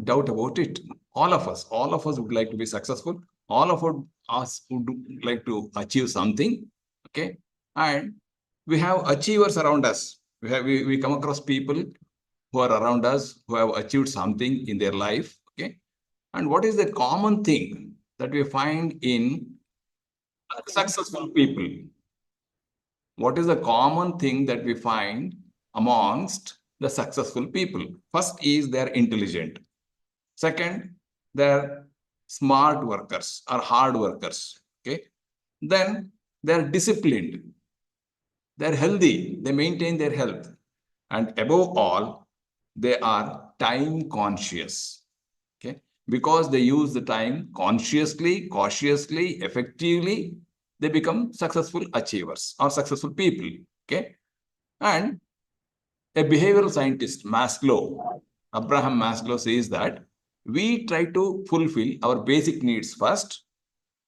doubt about it. All of us would like to be successful. All of us would like to achieve something. Okay. And we have achievers around us. We come across people who are around us who have achieved something in their life. Okay. And what is the common thing that we find in successful people? What is the common thing that we find amongst the successful people? First is they're intelligent. Second, they're smart workers or hard workers. Okay. Then they're disciplined. They're healthy. They maintain their health. And above all, they are time conscious. Okay. Because they use the time consciously, cautiously, effectively, they become successful achievers or successful people. Okay. And a behavioral scientist, Abraham Maslow says that we try to fulfill our basic needs first,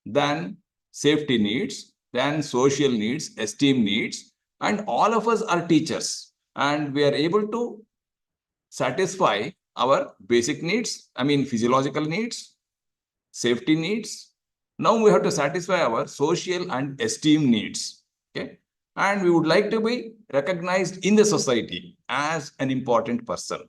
then safety needs, then social needs, esteem needs, and all of us are teachers, and we are able to satisfy our basic needs, physiological needs, safety needs. Now we have to satisfy our social and esteem needs. Okay. And we would like to be recognized in the society as an important person.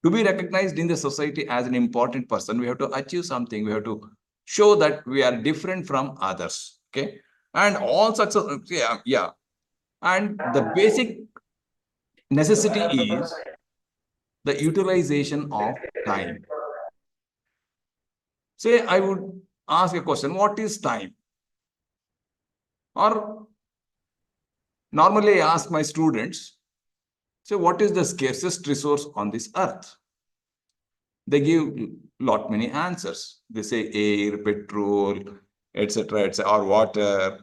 To be recognized in the society as an important person, we have to achieve something. We have to show that we are different from others. Okay. And all success, yeah. And the basic necessity is the utilization of time. Say, I would ask a question, what is time? Or normally I ask my students, say, what is the scarcest resource on this earth? They give lot many answers. They say air, petrol, etc., or water.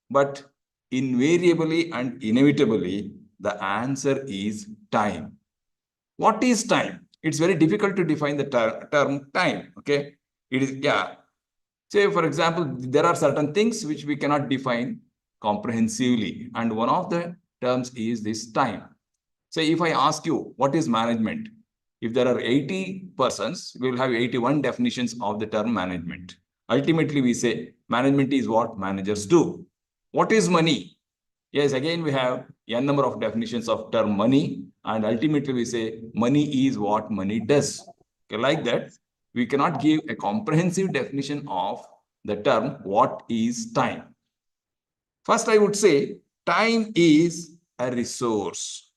But invariably and inevitably, the answer is time. What is time? It's very difficult to define the term time. Okay. It is, yeah. Say, for example, there are certain things which we cannot define comprehensively. And one of the terms is this time. Say, if I ask you, what is management? If there are 80 persons, we will have 81 definitions of the term management. Ultimately, we say management is what managers do. What is money? Yes, again, we have n number of definitions of term money. And ultimately, we say money is what money does. Okay, like that, we cannot give a comprehensive definition of the term what is time. First, I would say time is a resource.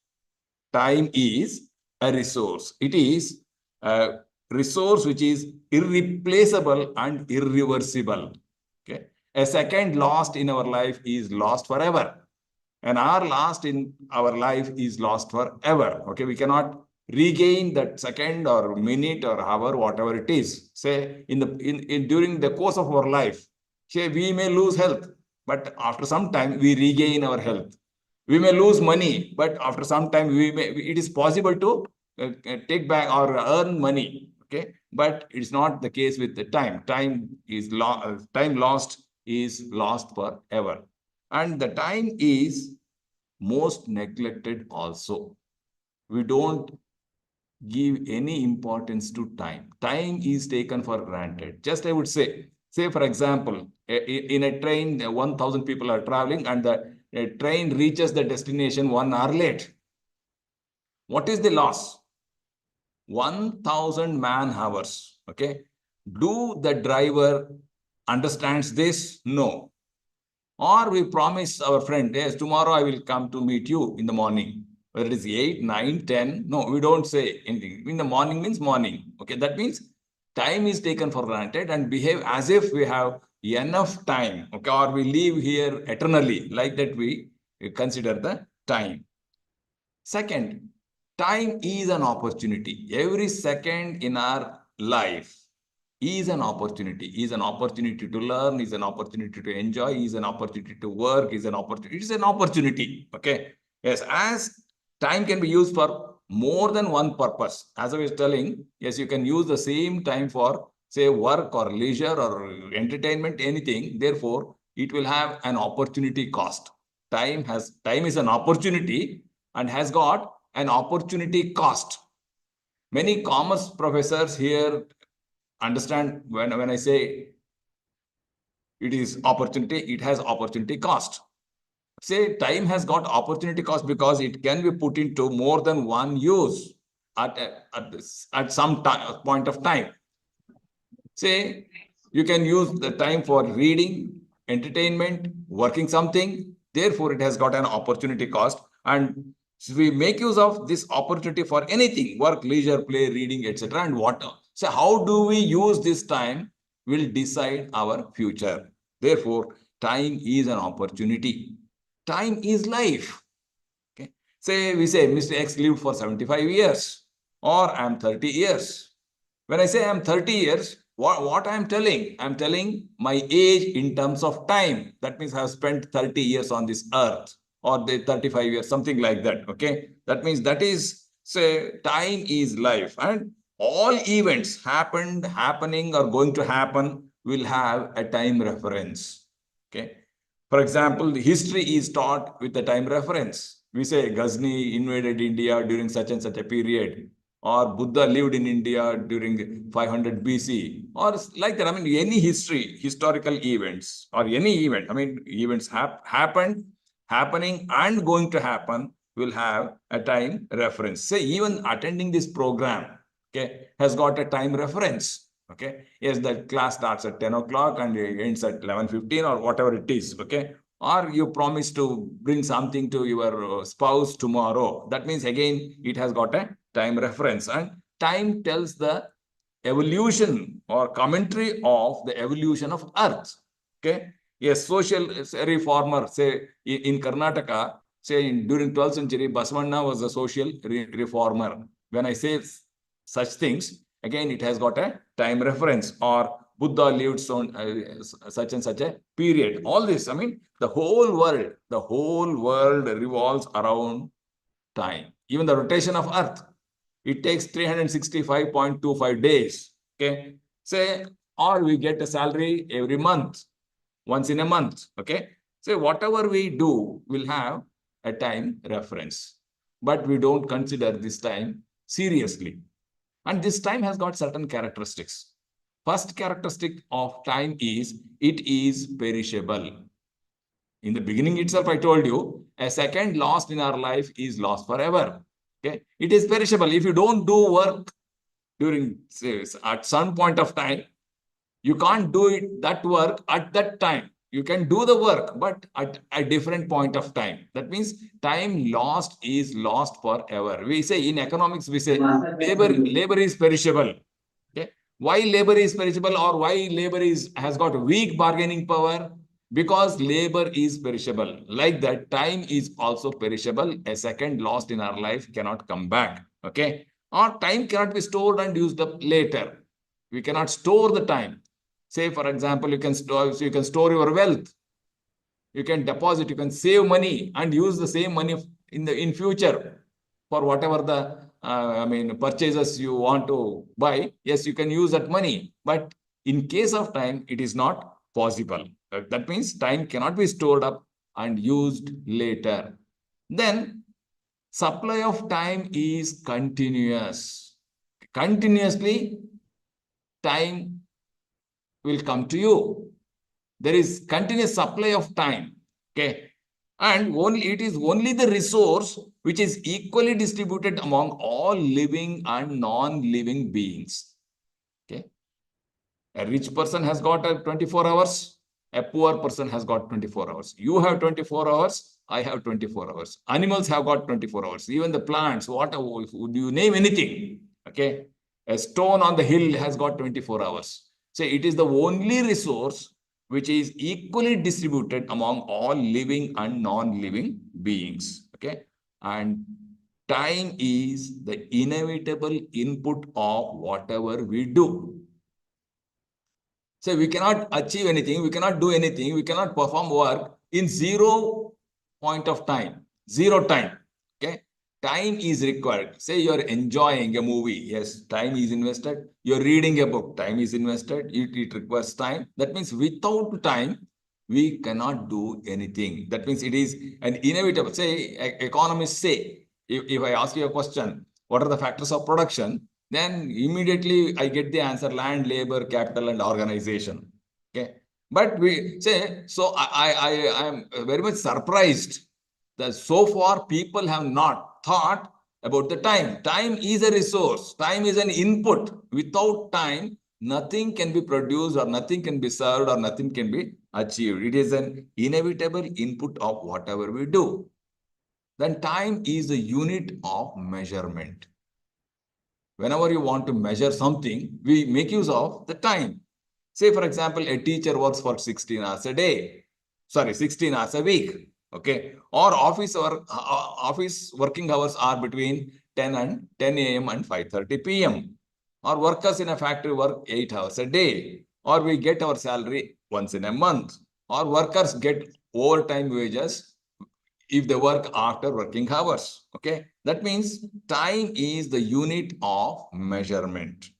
Time is a resource. It is a resource which is irreplaceable and irreversible. Okay. A second lost in our life is lost forever. An hour lost in our life is lost forever. Okay. We cannot regain that second or minute or hour, whatever it is. Say during the course of our life, say we may lose health, but after some time we regain our health. We may lose money, but after some time it is possible to take back or earn money. Okay, but it's not the case with the time. Time lost is lost forever, and the time is most neglected also. We don't give any importance to time. Time is taken for granted. Just I would say for example, in a train, 1,000 people are traveling and the train reaches the destination 1 hour late. What is the loss? 1,000 man hours. Okay. Do the driver understands this? No. Or we promise our friend, yes, tomorrow I will come to meet you in the morning. Whether it is 8, 9, 10. No, we don't say anything. In the morning means morning. Okay. That means time is taken for granted and behave as if we have enough time. Okay. Or we live here eternally. Like that we consider the time. Second, time is an opportunity. Every second in our life is an opportunity, to learn, is an opportunity to enjoy, is an opportunity to work, is an opportunity. It is an opportunity. Okay. Yes, as time can be used for more than one purpose. As I was telling, yes, you can use the same time for, say, work or leisure or entertainment, anything. Therefore, it will have an opportunity cost. Time is an opportunity and has got an opportunity cost. Many commerce professors here understand when I say it is opportunity, it has opportunity cost. Say time has got opportunity cost because it can be put into more than one use at some point of time. Say you can use the time for reading, entertainment, working something. Therefore, it has got an opportunity cost. And so we make use of this opportunity for anything, work, leisure, play, reading, etc. and what. So how do we use this time will decide our future. Therefore, time is an opportunity. Time is life. Okay. Say we say Mr. X lived for 75 years or I'm 30 years. When I say I'm 30 years, what I'm telling? I'm telling my age in terms of time. That means I've spent 30 years on this earth or the 35 years, something like that. Okay. That means that is, say, time is life. And all events happening, or going to happen will have a time reference. Okay. For example, the history is taught with a time reference. We say Ghazni invaded India during such and such a period, or Buddha lived in India during 500 BC, or like that. I mean, any history, historical events, or any event, I mean, events happened, happening, and going to happen will have a time reference. Say, even attending this program, okay, has got a time reference. Okay, yes, that class starts at 10 o'clock and ends at 11:15 or whatever it is. Okay, or you promise to bring something to your spouse tomorrow. That means again, it has got a time reference, and time tells the evolution or commentary of the evolution of earth. Okay, a social reformer, say in Karnataka, say during 12th century, Basavanna was a social reformer. When I say such things, again, it has got a time reference, or Buddha lived such and such a period. All this, I mean, the whole world revolves around time. Even the rotation of Earth, it takes 365.25 days. Okay, say, or we get a salary every month, once in a month. Okay, so whatever we do will have a time reference, but we don't consider this time seriously. And this time has got certain characteristics. First characteristic of time is it is perishable. In the beginning itself, I told you, a second lost in our life is lost forever. Okay, it is perishable. If you don't do work during, say, at some point of time, you can't do that work at that time. You can do the work, but at a different point of time. That means time lost is lost forever. We say in economics, we say labor is perishable. Okay, why labor is perishable, or why labor has got weak bargaining power? Because labor is perishable. Like that, time is also perishable. A second lost in our life cannot come back. Okay, or time cannot be stored and used up later. We cannot store the time. Say, for example, you can store your wealth. You can deposit, you can save money and use the same money in future for whatever the purchases you want to buy. Yes, you can use that money, but in case of time, it is not possible. That means time cannot be stored up and used later. Then supply of time is continuous. Continuously, time will come to you. There is continuous supply of time. Okay, and it is only the resource which is equally distributed among all living and non-living beings. Okay, a rich person has got 24 hours, a poor person has got 24 hours. You have 24 hours, I have 24 hours. Animals have got 24 hours. Even the plants, would you name anything? Okay, a stone on the hill has got 24 hours. So it is the only resource which is equally distributed among all living and non-living beings. Okay, and time is the inevitable input of whatever we do. So we cannot achieve anything, we cannot do anything, we cannot perform work in zero point of time, zero time. Okay, time is required. Say you're enjoying a movie, yes, time is invested. You're reading a book, time is invested. It requires time. That means without time, we cannot do anything. That means it is an inevitable. Say, economists say, if I ask you a question, what are the factors of production? then immediately I get the answer: land, labor, capital, and organization. Okay. But we say, so I am very much surprised that so far people have not thought about the time. Time is a resource. Time is an input. Without time, nothing can be produced or nothing can be served or nothing can be achieved. It is an inevitable input of whatever we do. Then time is the unit of measurement. Whenever you want to measure something, we make use of the time. Say, for example, a teacher works for 16 hours a day. Sorry, 16 hours a week. Okay. Or office working hours are between 10 a.m. and 5:30 p.m. Or workers in a factory work 8 hours a day. Or we get our salary once in a month. Or workers get overtime wages if they work after working hours. Okay. That means time is the unit of measurement.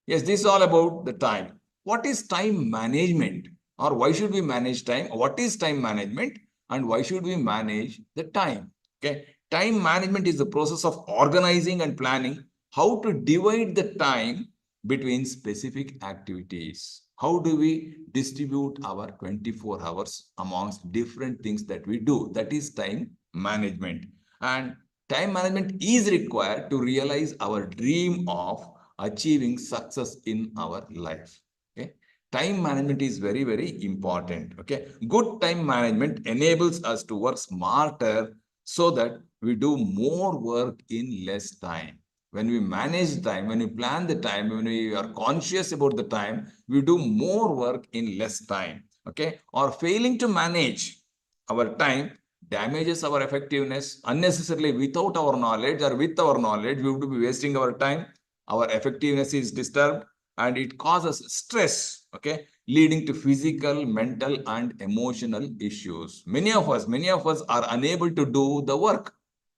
Yes, this is all about the time. What is time management? Or why should we manage time? What is time management? And why should we manage the time? Okay. Time management is the process of organizing and planning how to divide the time between specific activities. How do we distribute our 24 hours amongst different things that we do? That is time management. And time management is required to realize our dream of achieving success in our life. Okay. Time management is very, very important. Okay. Good time management enables us to work smarter so that we do more work in less time. When we manage time, when we plan the time, when we are conscious about the time, we do more work in less time. Okay. Or failing to manage our time damages our effectiveness unnecessarily. Without our knowledge or with our knowledge, we would be wasting our time. Our effectiveness is disturbed and it causes stress, okay, leading to physical, mental, and emotional issues. Many of us are unable to do the work.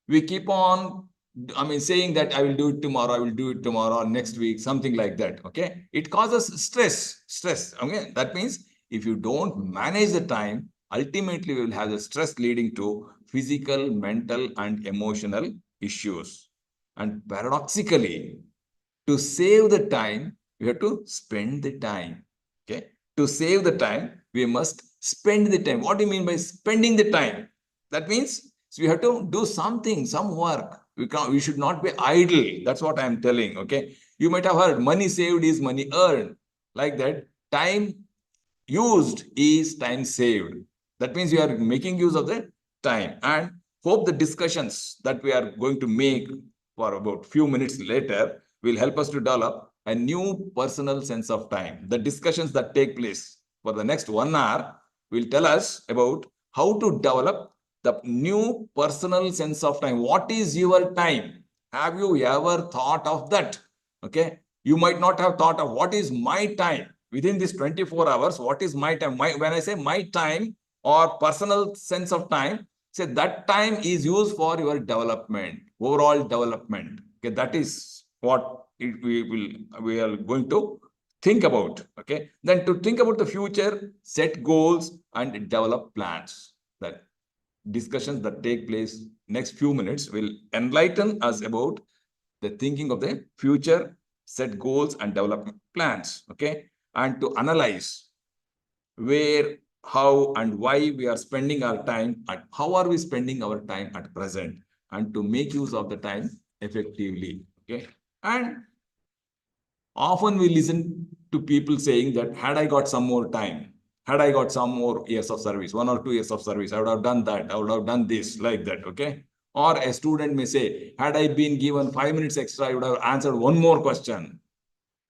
We keep on, saying that I will do it tomorrow, or next week, something like that. Okay. It causes stress. Okay. That means if you don't manage the time, ultimately we will have the stress leading to physical, mental, and emotional issues. And paradoxically, to save the time, we have to spend the time. Okay. To save the time, we must spend the time. What do you mean by spending the time? That means we have to do something, some work. We should not be idle. That's what I'm telling. Okay. You might have heard money saved is money earned. Like that, time used is time saved. That means you are making use of the time. And hope the discussions that we are going to make for about few minutes later will help us to develop a new personal sense of time. The discussions that take place for the next 1 hour will tell us about how to develop the new personal sense of time. What is your time? Have you ever thought of that? Okay. You might not have thought of what is my time within this 24 hours. What is my time? When I say my time or personal sense of time, say that time is used for your development, overall development. Okay, that is what we are going to think about. Okay, then to think about the future, set goals and develop plans. That discussions that take place next few minutes will enlighten us about the thinking of the future, set goals and develop plans. Okay, and to analyze where, how, and why we are spending our time, and how are we spending our time at present, and to make use of the time effectively. Okay, and often we listen to people saying that had I got some more time, had I got some more years of service, 1 or 2 years of service, I would have done that, I would have done this, like that. Okay. Or a student may say, had I been given 5 minutes extra, I would have answered one more question.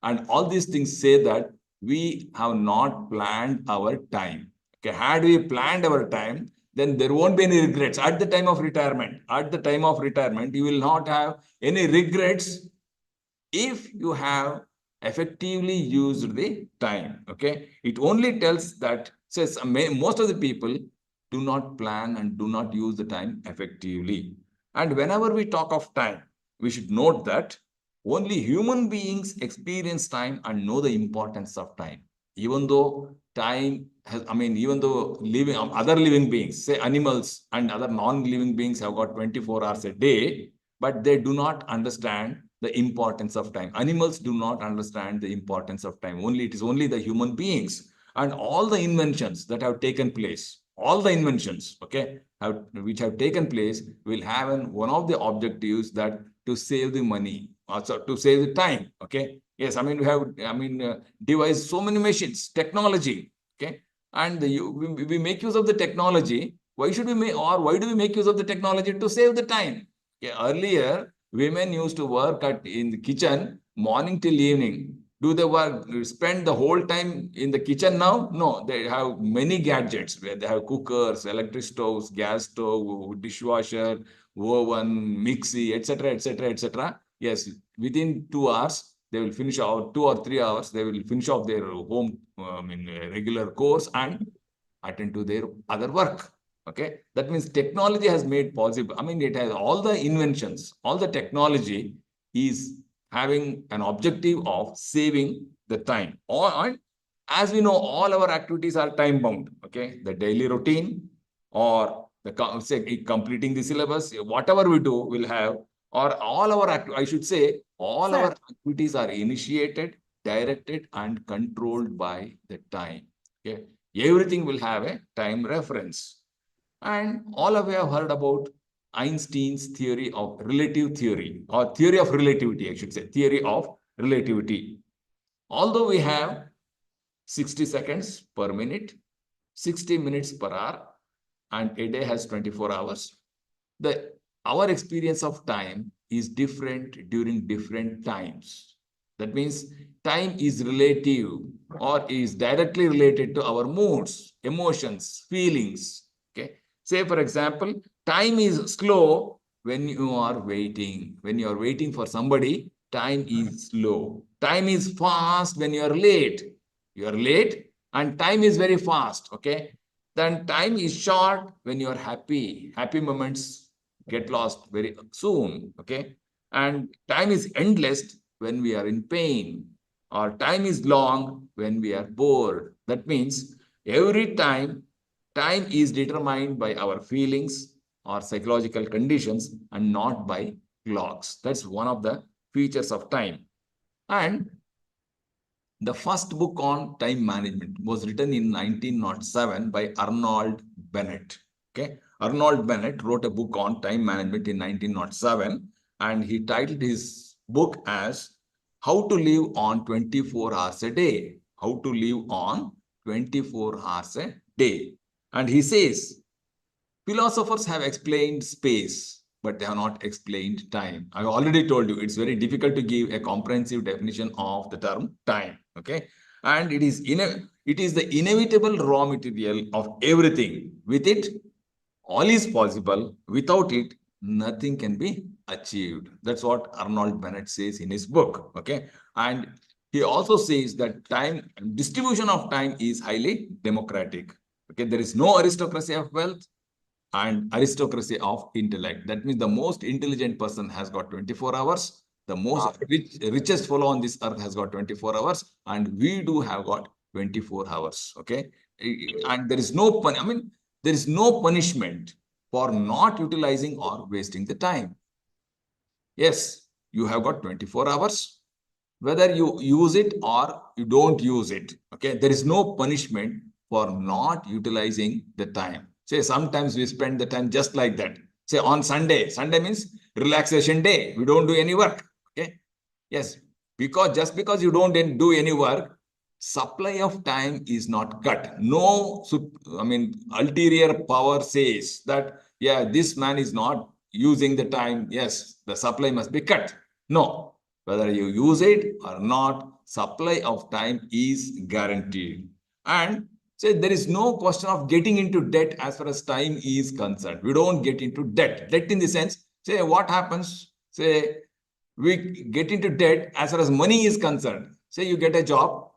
And all these things say that we have not planned our time. Okay. Had we planned our time, then there won't be any regrets at the time of retirement. At the time of retirement, you will not have any regrets if you have effectively used the time. Okay. It only tells that says most of the people do not plan and do not use the time effectively. And whenever we talk of time, we should note that only human beings experience time and know the importance of time. Even though time has, even though other living beings, say animals and other non-living beings have got 24 hours a day, but they do not understand the importance of time. Animals do not understand the importance of time. It is only the human beings and all the inventions that have taken place, all the inventions, okay, which have taken place will have one of the objectives that to save the money, also to save the time, okay. Yes, I mean, we have, devised so many machines, technology, okay, and we make use of the technology. Why should we make, or why do we make use of the technology? To save the time. Okay, earlier, women used to work in the kitchen morning till evening. Do they spend the whole time in the kitchen now? No, they have many gadgets where they have cookers, electric stoves, gas stove, dishwasher, oven, mixie, etc., etc., etc. Yes, within 2 hours, they will finish out 2 or 3 hours. They will finish off their home, regular course and attend to their other work. Okay, that means technology has made possible. I mean, it has all the inventions, all the technology is having an objective of saving the time. And as we know, all our activities are time bound. Okay, the daily routine or the say completing the syllabus, whatever we do, will have, or all our I should say, all Sir. our activities are initiated, directed, and controlled by the time. Okay, everything will have a time reference. And all of you have heard about Einstein's theory of relative theory, or theory of relativity, I should say, theory of relativity. Although we have 60 seconds per minute, 60 minutes per hour, and a day has 24 hours, our experience of time is different during different times. That means time is relative or is directly related to our moods, emotions, feelings. Okay. Say, for example, time is slow when you are waiting. When you are waiting for somebody, time is slow. Time is fast when you are late. You are late and time is very fast. Okay. Then time is short when you are happy. Happy moments get lost very soon. Okay. And time is endless when we are in pain, or time is long when we are bored. That means every time is determined by our feelings or psychological conditions and not by clocks. That's one of the features of time. And the first book on time management was written in 1907 by Arnold Bennett. Okay, Arnold Bennett wrote a book on time management in 1907, and he titled his book as How to Live on 24 Hours a Day. How to Live on 24 Hours a Day. And he says, philosophers have explained space, but they have not explained time. I've already told you it's very difficult to give a comprehensive definition of the term time. Okay, and it is the inevitable raw material of everything. With it, all is possible. Without it, nothing can be achieved. That's what Arnold Bennett says in his book. Okay, and he also says that time distribution of time is highly democratic. Okay, there is no aristocracy of wealth and aristocracy of intellect. That means the most intelligent person has got 24 hours. The most richest fellow on this earth has got 24 hours. And we do have got 24 hours. Okay. And there is no, there is no punishment for not utilizing or wasting the time. Yes, you have got 24 hours. Whether you use it or you don't use it. Okay. There is no punishment for not utilizing the time. Say sometimes we spend the time just like that. Say on Sunday. Sunday means relaxation day. We don't do any work. Okay. Yes. Just because you don't do any work, supply of time is not cut. No, ulterior power says that, yeah, this man is not using the time. Yes, the supply must be cut. No. Whether you use it or not, supply of time is guaranteed. And say there is no question of getting into debt as far as time is concerned. We don't get into debt. Debt in the sense, say what happens, say we get into debt as far as money is concerned. Say you get a job.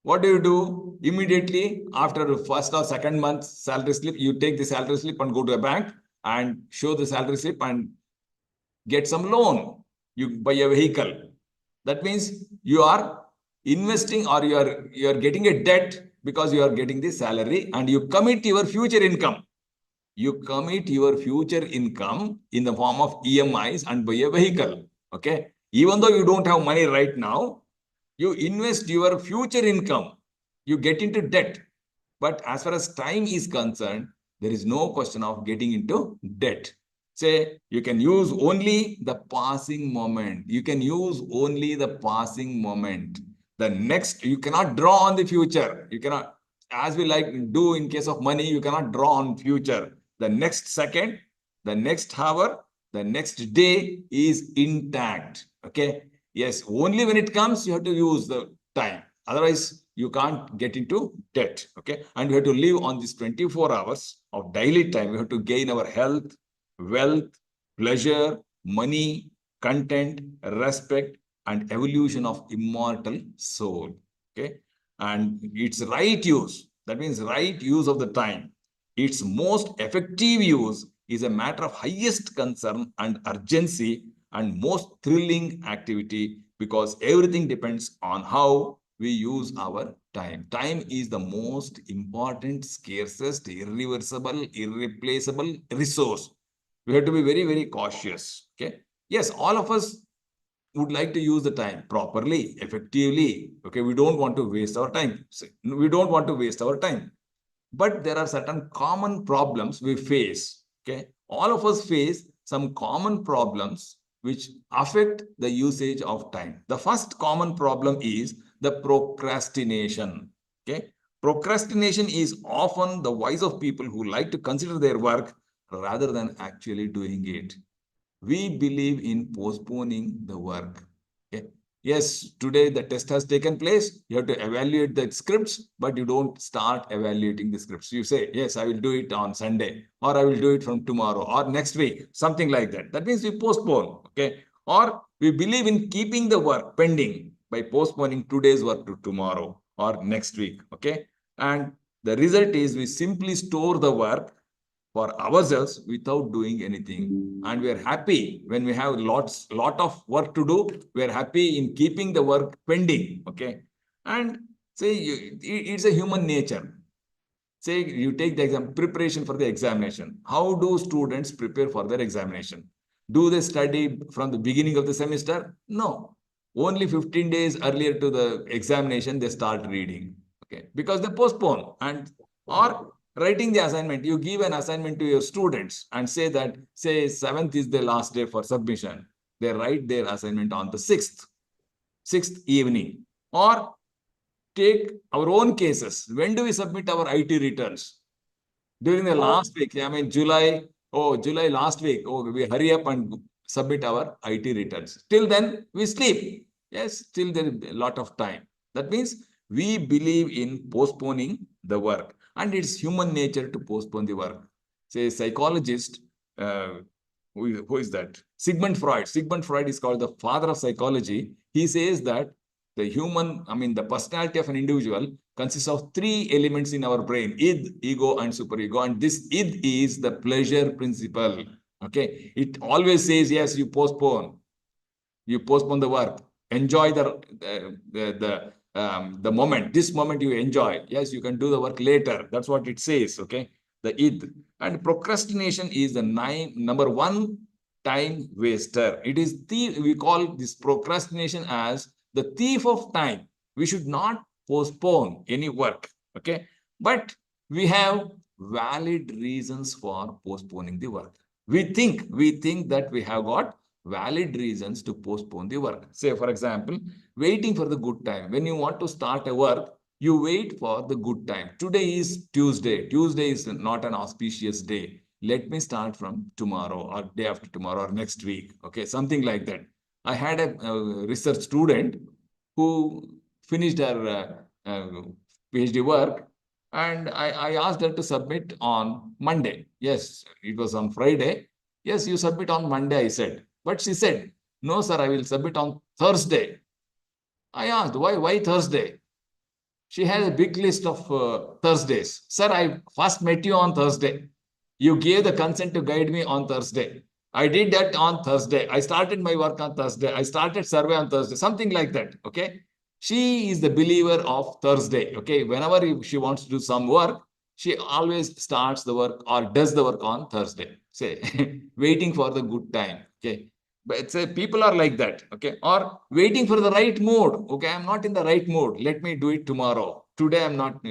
What do you do? Immediately after the first or second month salary slip, you take the salary slip and go to a bank and show the salary slip and get some loan. You buy a vehicle. That means you are investing or you are getting a debt because you are getting the salary and you commit your future income. You commit your future income in the form of EMIs and buy a vehicle. Okay. Even though you don't have money right now, you invest your future income, you get into debt. But as far as time is concerned, there is no question of getting into debt. Say, you can use only the passing moment. You can use only the passing moment. The next, you cannot draw on the future. You cannot, as we like do in case of money, you cannot draw on future. The next second, the next hour, the next day is intact. Okay. Yes, only when it comes, you have to use the time. Otherwise, you can't get into debt. Okay. And we have to live on this 24 hours of daily time. We have to gain our health, wealth, pleasure, money, content, respect, and evolution of immortal soul. Okay. And its right use, that means right use of the time. Its most effective use is a matter of highest concern and urgency and most thrilling activity, because everything depends on how we use our time. Time is the most important, scarcest, irreversible, irreplaceable resource. We have to be very, very cautious. Okay. Yes, all of us would like to use the time properly, effectively. Okay. We don't want to waste our time. We don't want to waste our time. But there are certain common problems we face. Okay. All of us face some common problems which affect the usage of time. The first common problem is the procrastination. Okay. Procrastination is often the voice of people who like to consider their work rather than actually doing it. We believe in postponing the work. Okay. Yes, today the test has taken place. You have to evaluate the scripts, but you don't start evaluating the scripts. You say, yes, I will do it on Sunday, or I will do it from tomorrow, or next week, something like that. That means we postpone. Okay. Or we believe in keeping the work pending by postponing today's work to tomorrow or next week. Okay. And the result is we simply store the work for ourselves without doing anything, and we are happy when we have lot of work to do. We are happy in keeping the work pending. Okay. And say it's a human nature. Say you take the exam, preparation for the examination. How do students prepare for their examination? Do they study from the beginning of the semester? No. Only 15 days earlier to the examination, they start reading. Okay. Because they postpone. And or writing the assignment, you give an assignment to your students and say that, say 7th is the last day for submission. They write their assignment on the 6th evening. Or take our own cases. When do we submit our IT returns? During the last week, I mean, July, July last week, we hurry up and submit our IT returns. Till then, we sleep. Yes, still there is a lot of time. That means we believe in postponing the work, and it's human nature to postpone the work. Say, psychologist, uh, who is that? Sigmund Freud. Sigmund Freud is called the father of psychology. He says that the personality of an individual consists of three elements in our brain: id, ego, and superego. And this id is the pleasure principle. Okay. It always says, yes, you postpone the work, enjoy the moment. This moment you enjoy. Yes, you can do the work later. That's what it says. Okay. The id. And procrastination is the number one time waster. It is we call this procrastination as the thief of time. We should not postpone any work. Okay. But we have valid reasons for postponing the work. We think that we have got valid reasons to postpone the work. Say, for example, waiting for the good time. When you want to start a work, you wait for the good time. Today is Tuesday. Tuesday is not an auspicious day. Let me start from tomorrow or day after tomorrow or next week. Okay, something like that. I had a research student who finished her PhD work, and I asked her to submit on Monday. Yes, it was on Friday. Yes, you submit on Monday, I said. But she said, no, sir, I will submit on Thursday. I asked, why Thursday? She has a big list of Thursdays. Sir, I first met you on Thursday. You gave the consent to guide me on Thursday. I did that on Thursday. I started my work on Thursday. I started survey on Thursday, something like that. Okay. She is the believer of Thursday. Okay. Whenever she wants to do some work, she always starts the work or does the work on Thursday. Say, waiting for the good time. Okay. But say people are like that, okay? Or waiting for the right mood. Okay, I'm not in the right mood. Let me do it tomorrow. Today I'm not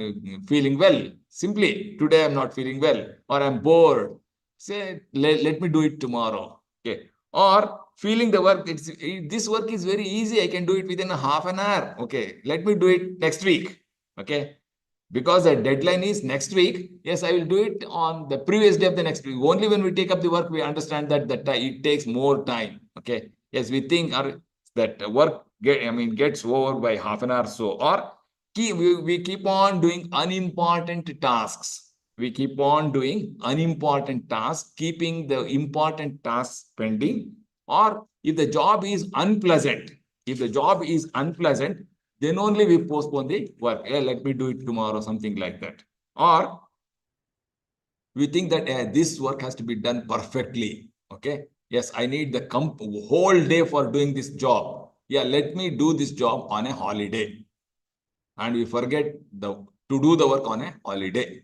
feeling well. Simply, today I'm not feeling well, or I'm bored. Say, let me do it tomorrow. Okay. Or feeling the work, this work is very easy. I can do it within a half an hour. Okay, let me do it next week. Okay, because the deadline is next week. Yes, I will do it on the previous day of the next week. Only when we take up the work, we understand that it takes more time. Okay. Yes, we think that work gets over by half an hour. So, or we keep on doing unimportant tasks. We keep on doing unimportant tasks, keeping the important tasks pending. Or if the job is unpleasant, then only we postpone the work. Yeah, let me do it tomorrow, something like that. Or we think that this work has to be done perfectly. Okay. Yes, I need the whole day for doing this job. Yeah, let me do this job on a holiday. And we forget to do the work on a holiday.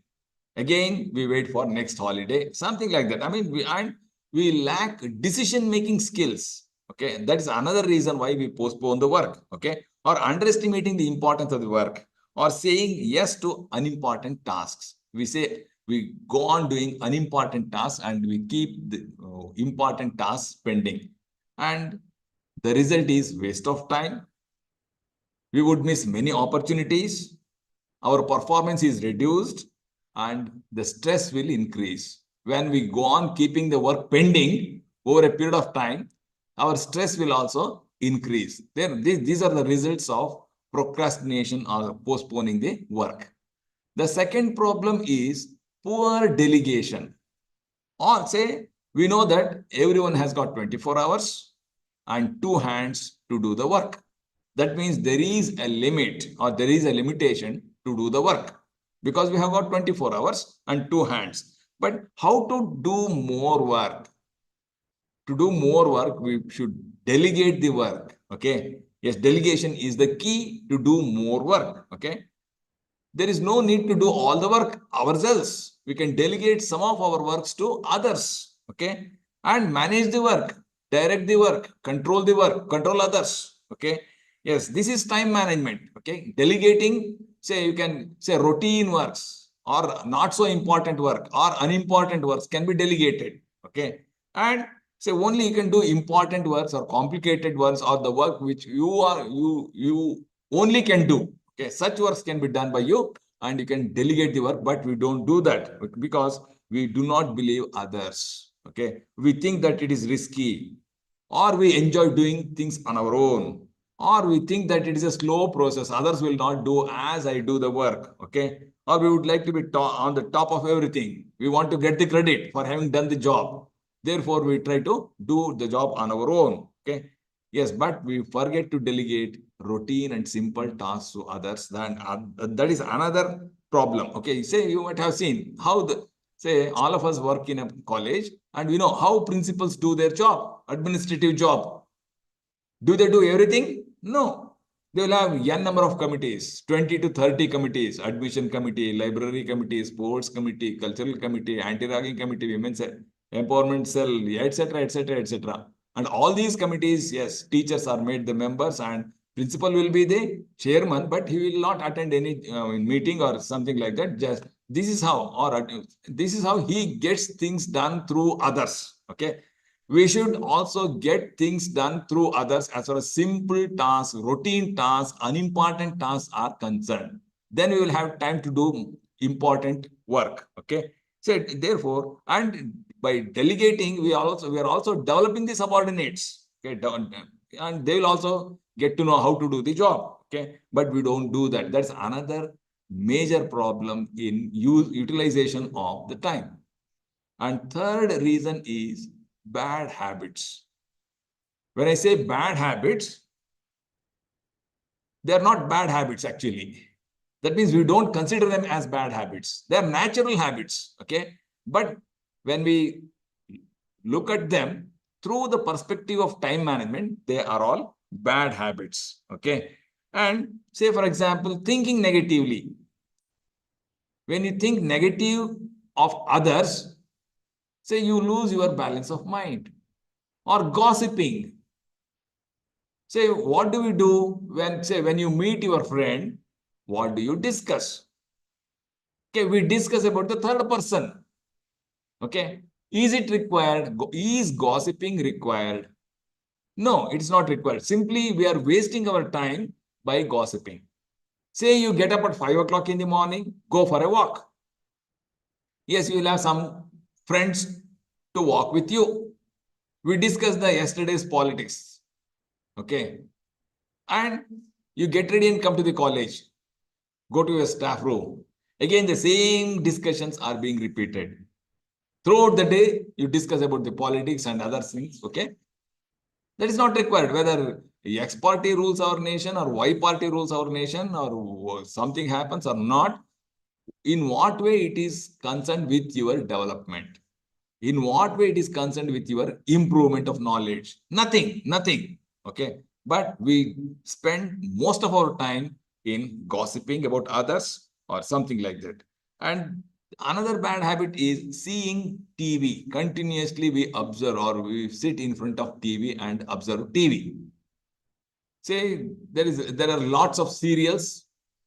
Again, we wait for next holiday, something like that. We lack decision-making skills. Okay, that is another reason why we postpone the work. Okay, or underestimating the importance of the work, or saying yes to unimportant tasks. We go on doing unimportant tasks and we keep the important tasks pending, and the result is waste of time. We would miss many opportunities. Our performance is reduced and the stress will increase. When we go on keeping the work pending over a period of time, our stress will also increase. These are the results of procrastination or postponing the work. The second problem is poor delegation. Or say, we know that everyone has got 24 hours and 2 hands to do the work. That means there is a limit or there is a limitation to do the work because we have got 24 hours and 2 hands. But how to do more work? To do more work, we should delegate the work. Okay. Yes, delegation is the key to do more work. Okay. There is no need to do all the work ourselves. We can delegate some of our works to others. Okay. And manage the work, direct the work, control others. Okay. Yes, this is time management. Okay. Delegating, say you can say routine works or not so important work or unimportant works can be delegated. Okay. And say only you can do important works or complicated works or the work which you only can do. Okay, such works can be done by you and you can delegate the work, but we don't do that because we do not believe others. Okay, we think that it is risky, or we enjoy doing things on our own, or we think that it is a slow process. Others will not do as I do the work. Okay, or we would like to be on the top of everything. We want to get the credit for having done the job. Therefore, we try to do the job on our own. Okay. Yes, but we forget to delegate routine and simple tasks to others. That is another problem. Okay, say you might have seen how say all of us work in a college and we know how principals do their job, administrative job. Do they do everything? No. They will have n number of committees, 20 to 30 committees, admission committee, library committee, sports committee, cultural committee, anti-ragging committee, women's empowerment cell, etc., etc., etc. And all these committees, yes, teachers are made the members and principal will be the chairman, but he will not attend any meeting or something like that. Just this is how, or this is how he gets things done through others. Okay. We should also get things done through others as far as simple tasks, routine tasks, unimportant tasks are concerned. Then we will have time to do important work. Okay. So therefore, and by delegating, we are also developing the subordinates. Okay, and they will also get to know how to do the job. Okay, but we don't do that. That's another major problem in utilization of the time. And third reason is bad habits. When I say bad habits, they are not bad habits actually. That means we don't consider them as bad habits. They are natural habits. Okay. But when we look at them through the perspective of time management, they are all bad habits. Okay. And say, for example, thinking negatively. When you think negative of others, say you lose your balance of mind. or gossiping. Say, what do we do when you meet your friend? What do you discuss? Okay, we discuss about the third person. Okay, is it required? Is gossiping required? No, it's not required. Simply, we are wasting our time by gossiping. Say you get up at 5 o'clock in the morning, go for a walk. Yes, you will have some friends to walk with you. We discuss the yesterday's politics. Okay. And you get ready and come to the college. Go to your staff room. Again, the same discussions are being repeated. Throughout the day, you discuss about the politics and other things. Okay. That is not required. Whether X party rules our nation or Y party rules our nation or something happens or not, in what way it is concerned with your development? In what way it is concerned with your improvement of knowledge? Nothing. Okay. But we spend most of our time in gossiping about others or something like that. And another bad habit is seeing TV. Continuously we observe or we sit in front of TV and observe TV. Say there are lots of serials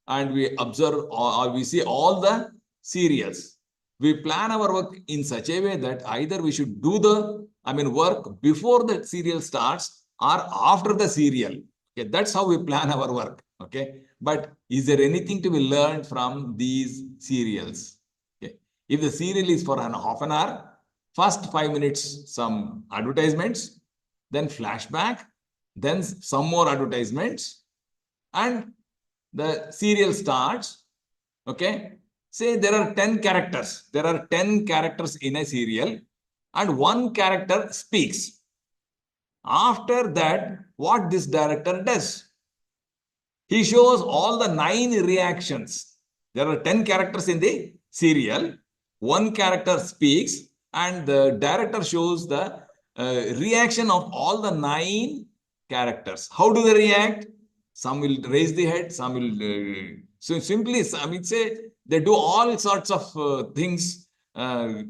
and we observe or we see all the serials. We plan our work in such a way that either we should do the work before the serial starts or after the serial. Okay, that's how we plan our work. Okay, but is there anything to be learned from these serials? Okay, if the serial is for half an hour, first 5 minutes some advertisements, then flashback, then some more advertisements, and the serial starts. Okay, say there are 10 characters. There are 10 characters in a serial, and one character speaks. After that, what this director does? He shows all the 9 reactions. There are 10 characters in the serial. One character speaks, and the director shows the reaction of all the 9 characters. How do they react? Some will raise the head, some will so simply, say they do all sorts of things,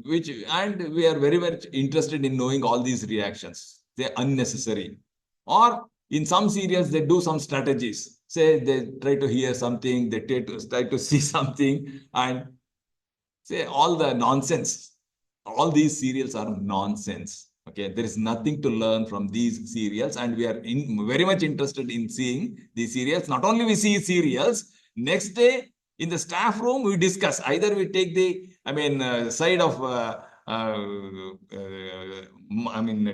which, and we are very much interested in knowing all these reactions. They're unnecessary. Or in some serials, they do some strategies. Say they try to hear something, they try to see something, and say all the nonsense. All these serials are nonsense. Okay, there is nothing to learn from these serials, and we are very much interested in seeing these serials. Not only we see serials, next day in the staff room we discuss. Either we take the side of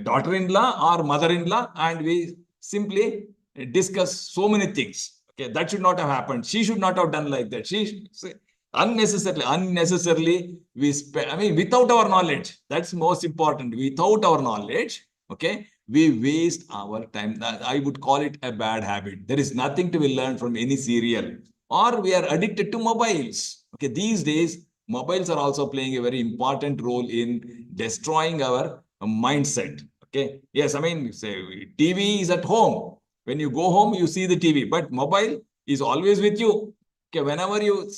daughter-in-law or mother-in-law, and we simply discuss so many things. Okay, that should not have happened. She should not have done like that. Unnecessarily we spend, without our knowledge. That's most important. Without our knowledge, okay, we waste our time. I would call it a bad habit. There is nothing to be learned from any serial. Or we are addicted to mobiles. Okay, these days mobiles are also playing a very important role in destroying our mindset. Okay, yes, say TV is at home. When you go home, you see the TV, but mobile is always with you. Okay, whenever you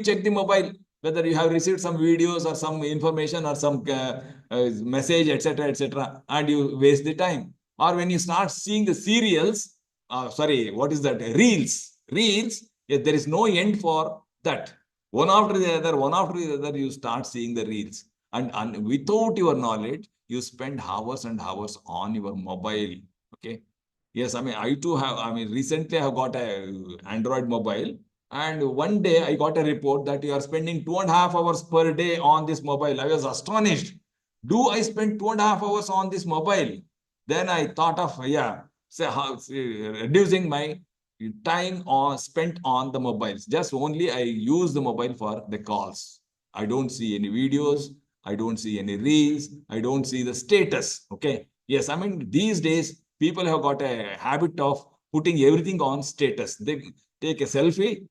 check the mobile, whether you have received some videos or some information or some message, etc., and you waste the time. Or when you start seeing the serials, what is that? Reels. Yes, there is no end for that. One after the other, you start seeing the reels, and without your knowledge, you spend hours and hours on your mobile. Okay. Yes, I too have. Recently I have got a Android mobile. And one day I got a report that you are spending 2.5 hours per day on this mobile. I was astonished. Do I spend 2.5 hours on this mobile? Then I thought of, reducing my time spent on the mobiles. Just only I use the mobile for the calls. I don't see any videos. I don't see any reels. I don't see the status. Okay. Yes, these days people have got a habit of putting everything on status. They take a selfie.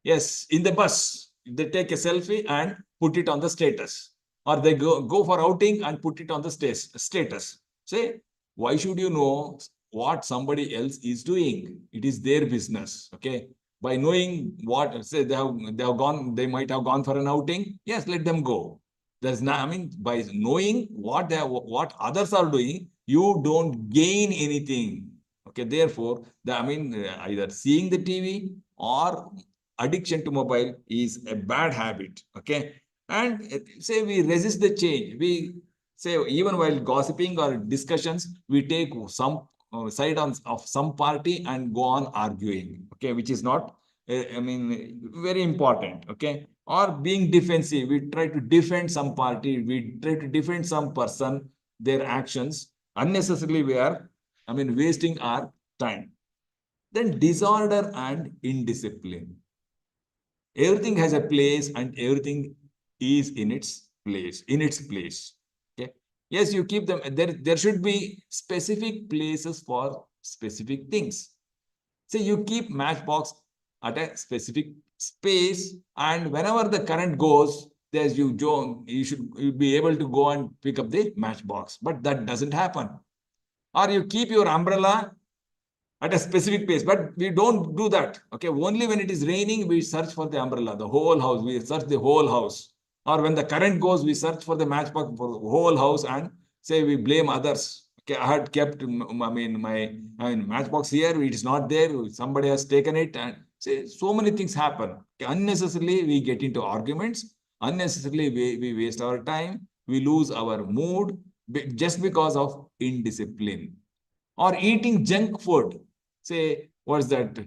Yes, in the bus, they take a selfie and put it on the status. Or they go for outing and put it on the status. Say, why should you know what somebody else is doing? It is their business. Okay. By knowing what, say they have gone, they might have gone for an outing. Yes, let them go. There's not, by knowing what others are doing, you don't gain anything. Okay, therefore, either seeing the TV or addiction to mobile is a bad habit. Okay, and say we resist the change. We say even while gossiping or discussions, we take some side of some party and go on arguing. Okay, which is not, very important. Okay, or being defensive, we try to defend some party, we try to defend some person, their actions. Unnecessarily, we are, wasting our time. Then disorder and indiscipline. Everything has a place and everything is in its place. Okay. Yes, you keep them. There should be specific places for specific things. Say you keep matchbox at a specific space, and whenever the current goes, there's you should be able to go and pick up the matchbox. But that doesn't happen. Or you keep your umbrella at a specific place, but we don't do that. Okay, only when it is raining, we search for the umbrella, the whole house, we search the whole house. Or when the current goes, we search for the matchbox for the whole house and say we blame others. Okay, I had kept my matchbox here, it is not there, somebody has taken it, and say so many things happen. Okay, unnecessarily, we get into arguments, unnecessarily, we waste our time, we lose our mood just because of indiscipline. Or eating junk food. Say, what's that?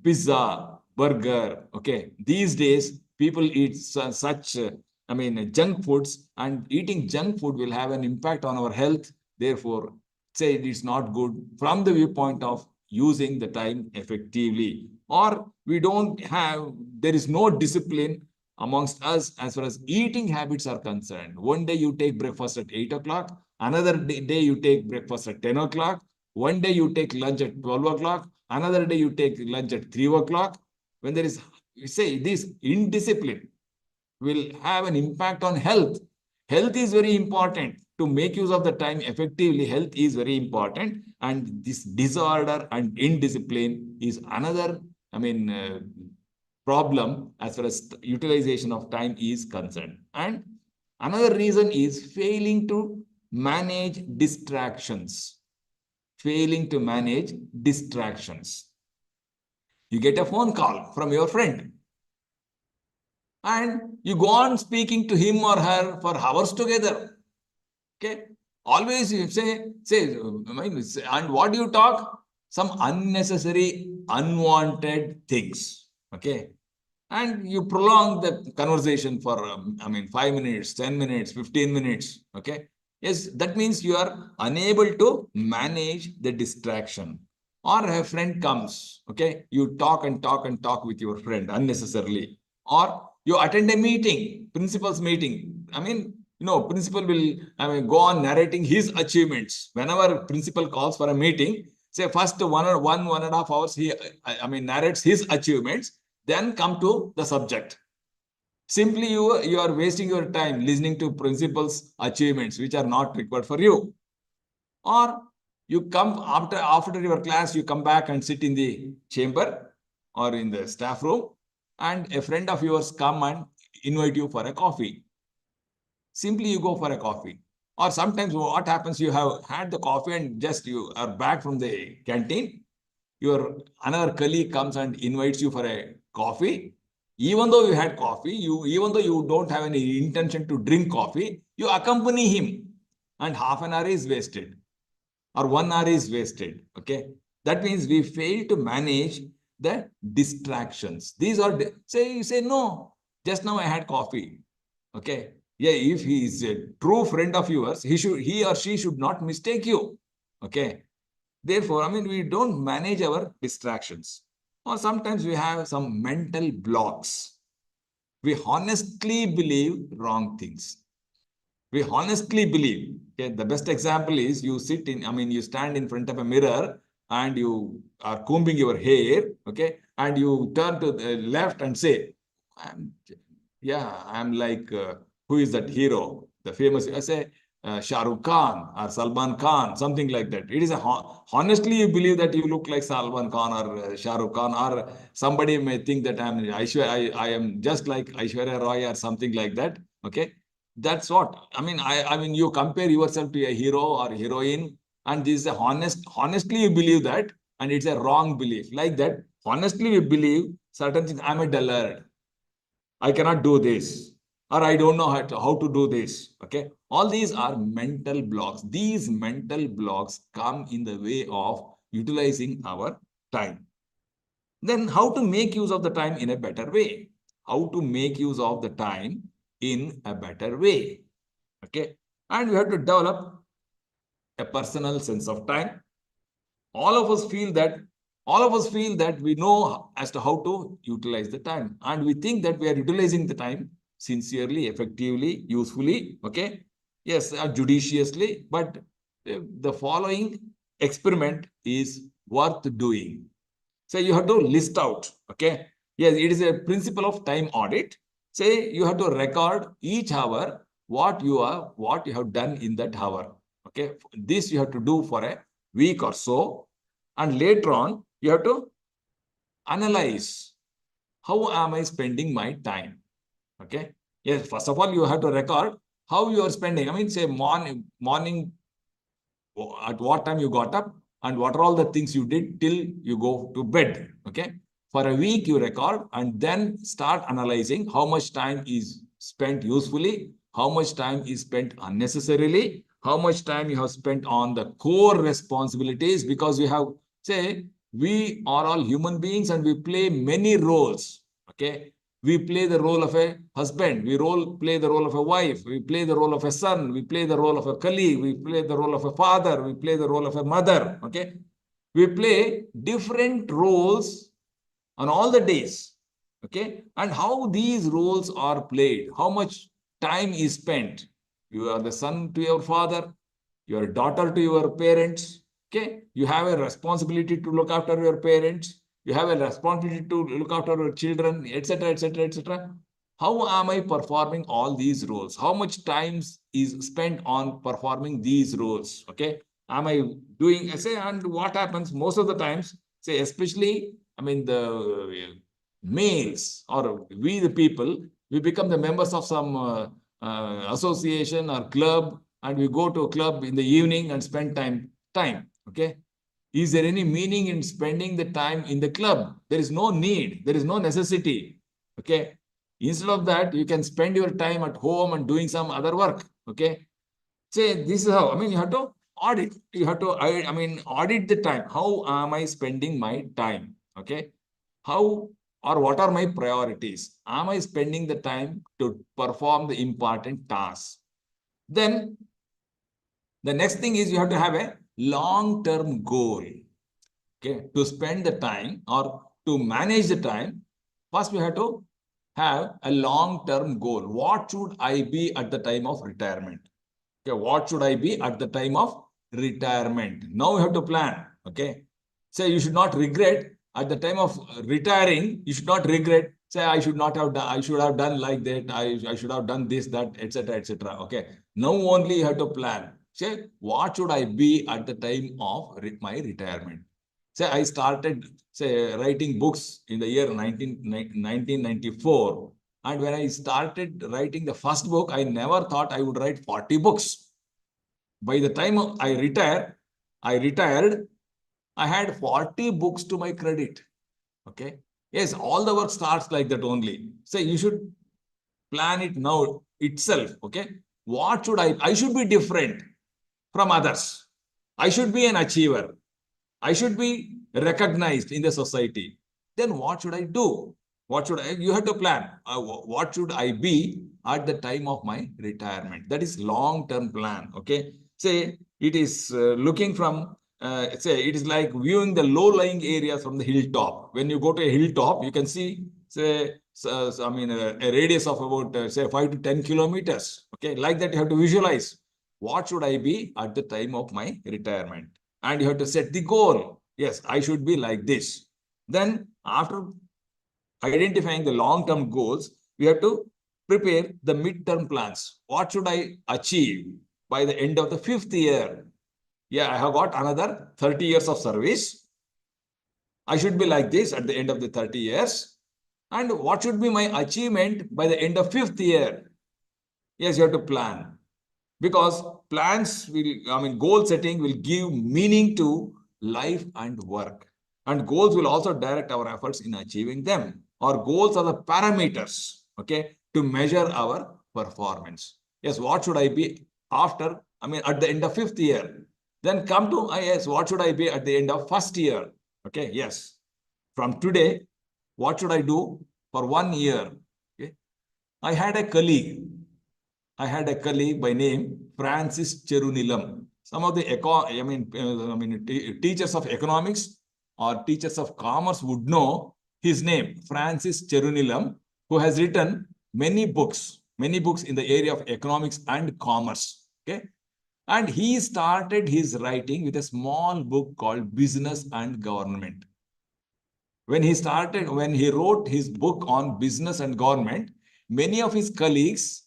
Pizza, burger. Okay. These days, people eat such, junk foods, and eating junk food will have an impact on our health. Therefore, say it's not good from the viewpoint of using the time effectively. Or there is no discipline amongst us as far as eating habits are concerned. One day you take breakfast at 8 o'clock, another day you take breakfast at 10 o'clock, one day you take lunch at 12 o'clock, another day you take lunch at 3 o'clock. When there is, say, this indiscipline will have an impact on health. Health is very important. To make use of the time effectively, health is very important. And this disorder and indiscipline is another, problem as far as utilization of time is concerned. And another reason is failing to manage distractions. Failing to manage distractions. You get a phone call from your friend and you go on speaking to him or her for hours together. Okay. Always you say, and what do you talk? Some unnecessary, unwanted things. Okay. And you prolong the conversation for, 5 minutes, 10 minutes, 15 minutes. Okay. Yes, that means you are unable to manage the distraction. Or a friend comes, okay, you talk and talk and talk with your friend unnecessarily. Or you attend a meeting, principal's meeting. Principal will go on narrating his achievements. Whenever principal calls for a meeting, say first 1.5 hours, he narrates his achievements, then come to the subject. Simply you are wasting your time listening to principal's achievements, which are not required for you. Or you come after your class, you come back and sit in the chamber or in the staff room, and a friend of yours come and invite you for a coffee. Simply you go for a coffee. Or sometimes what happens, you have had the coffee and just you are back from the canteen. Another colleague comes and invites you for a coffee. Even though you had coffee, even though you don't have any intention to drink coffee, you accompany him, and half an hour is wasted, or 1 hour is wasted. Okay, that means we fail to manage the distractions. These are you say no. Just now I had coffee. Okay, yeah. If he is a true friend of yours, he or she should not mistake you. Okay. Therefore, we don't manage our distractions. Or sometimes we have some mental blocks. We honestly believe wrong things. We honestly believe. Okay, the best example is you you stand in front of a mirror and you are combing your hair, okay, and you turn to the left and say, I'm like, who is that hero? The famous, I say, Shah Rukh Khan or Salman Khan, something like that. It is honestly you believe that you look like Salman Khan or Shah Rukh Khan, or somebody may think that I am just like Aishwarya Roy or something like that. Okay. That's what I mean. I mean, you compare yourself to a hero or heroine, and this is a honestly you believe that, and it's a wrong belief. Like that, honestly you believe certain things. I'm a dullard. I cannot do this, or I don't know how to do this. Okay, all these are mental blocks. These mental blocks come in the way of utilizing our time. Then, how to make use of the time in a better way? How to make use of the time in a better way? Okay, and we have to develop a personal sense of time. All of us feel that we know as to how to utilize the time, and we think that we are utilizing the time sincerely, effectively, usefully. Okay, yes, judiciously. But the following experiment is worth doing. So you have to list out. Okay, yes, it is a principle of time audit. Say you have to record each hour what you have done in that hour. Okay, this you have to do for a week or so, and later on you have to analyze how am I spending my time. Okay, yes, first of all you have to record how you are spending. I mean, say morning, at what time you got up, and what are all the things you did till you go to bed. Okay, for a week you record, and then start analyzing how much time is spent usefully, how much time is spent unnecessarily, how much time you have spent on the core responsibilities, because you have, say, we are all human beings and we play many roles. Okay, we play the role of a husband, play the role of a wife, we play the role of a son, we play the role of a colleague, we play the role of a father, we play the role of a mother. Okay, we play different roles on all the days. Okay, and how these roles are played, how much time is spent. You are the son to your father, your daughter to your parents. Okay, you have a responsibility to look after your parents, you have a responsibility to look after your children, etc., etc., etc. How am I performing all these roles? How much time is spent on performing these roles? Okay, am I doing, say, and what happens most of the times, say, especially, I mean, the males, or we the people, we become the members of some association or club, and we go to a club in the evening and spend time. Okay, is there any meaning in spending the time in the club? There is no need, there is no necessity. Okay, instead of that you can spend your time at home and doing some other work. Okay, say, this is how, I mean, you have to audit, I mean, audit the time. How am I spending my time? Okay, how, or what are my priorities? Am I spending the time to perform the important tasks? Then the next thing is you have to have a long-term goal. Okay, to spend the time or to manage the time, first we have to have a long-term goal. What should I be at the time of retirement? Okay, what should I be at the time of retirement? Now you have to plan. Okay, say you should not regret at the time of retiring. You should not regret. Say, I should not have done. I should have done like that. I should have done this, that, etc., etc. Okay, now only you have to plan. Say, what should I be at the time of my retirement? Say, I started, say, writing books in the year 1994. And when I started writing the first book, I never thought I would write 40 books. By the time I retired, I had 40 books to my credit. Okay. Yes, all the work starts like that only. So you should plan it now itself. Okay. What should I should be different from others. I should be an achiever. I should be recognized in the society. Then what should I do? You have to plan. What should I be at the time of my retirement? That is long-term plan. Okay. Say it is looking from, say it is like viewing the low-lying areas from the hilltop. When you go to a hilltop, you can see, say, I mean, a radius of about, say, 5 to 10 kilometers. Okay. Like that, you have to visualize what should I be at the time of my retirement. And you have to set the goal. Yes, I should be like this. Then after identifying the long-term goals, we have to prepare the mid-term plans. What should I achieve by the end of the 5th year? Yeah, I have got another 30 years of service. I should be like this at the end of the 30 years. And what should be my achievement by the end of 5th year? Yes, you have to plan. Because plans will, goal setting will give meaning to life and work. And goals will also direct our efforts in achieving them. Our goals are the parameters, okay, to measure our performance. Yes, what should I be after, at the end of 5th year? Then come to, yes, what should I be at the end of 1st year? Okay, yes. From today, what should I do for 1 year? Okay. I had a colleague by name Francis Cherunilam. Some of the teachers of economics or teachers of commerce would know his name, Francis Cherunilam, who has written many books in the area of economics and commerce. Okay, and he started his writing with a small book called Business and Government. When he wrote his book on business and government, many of his colleagues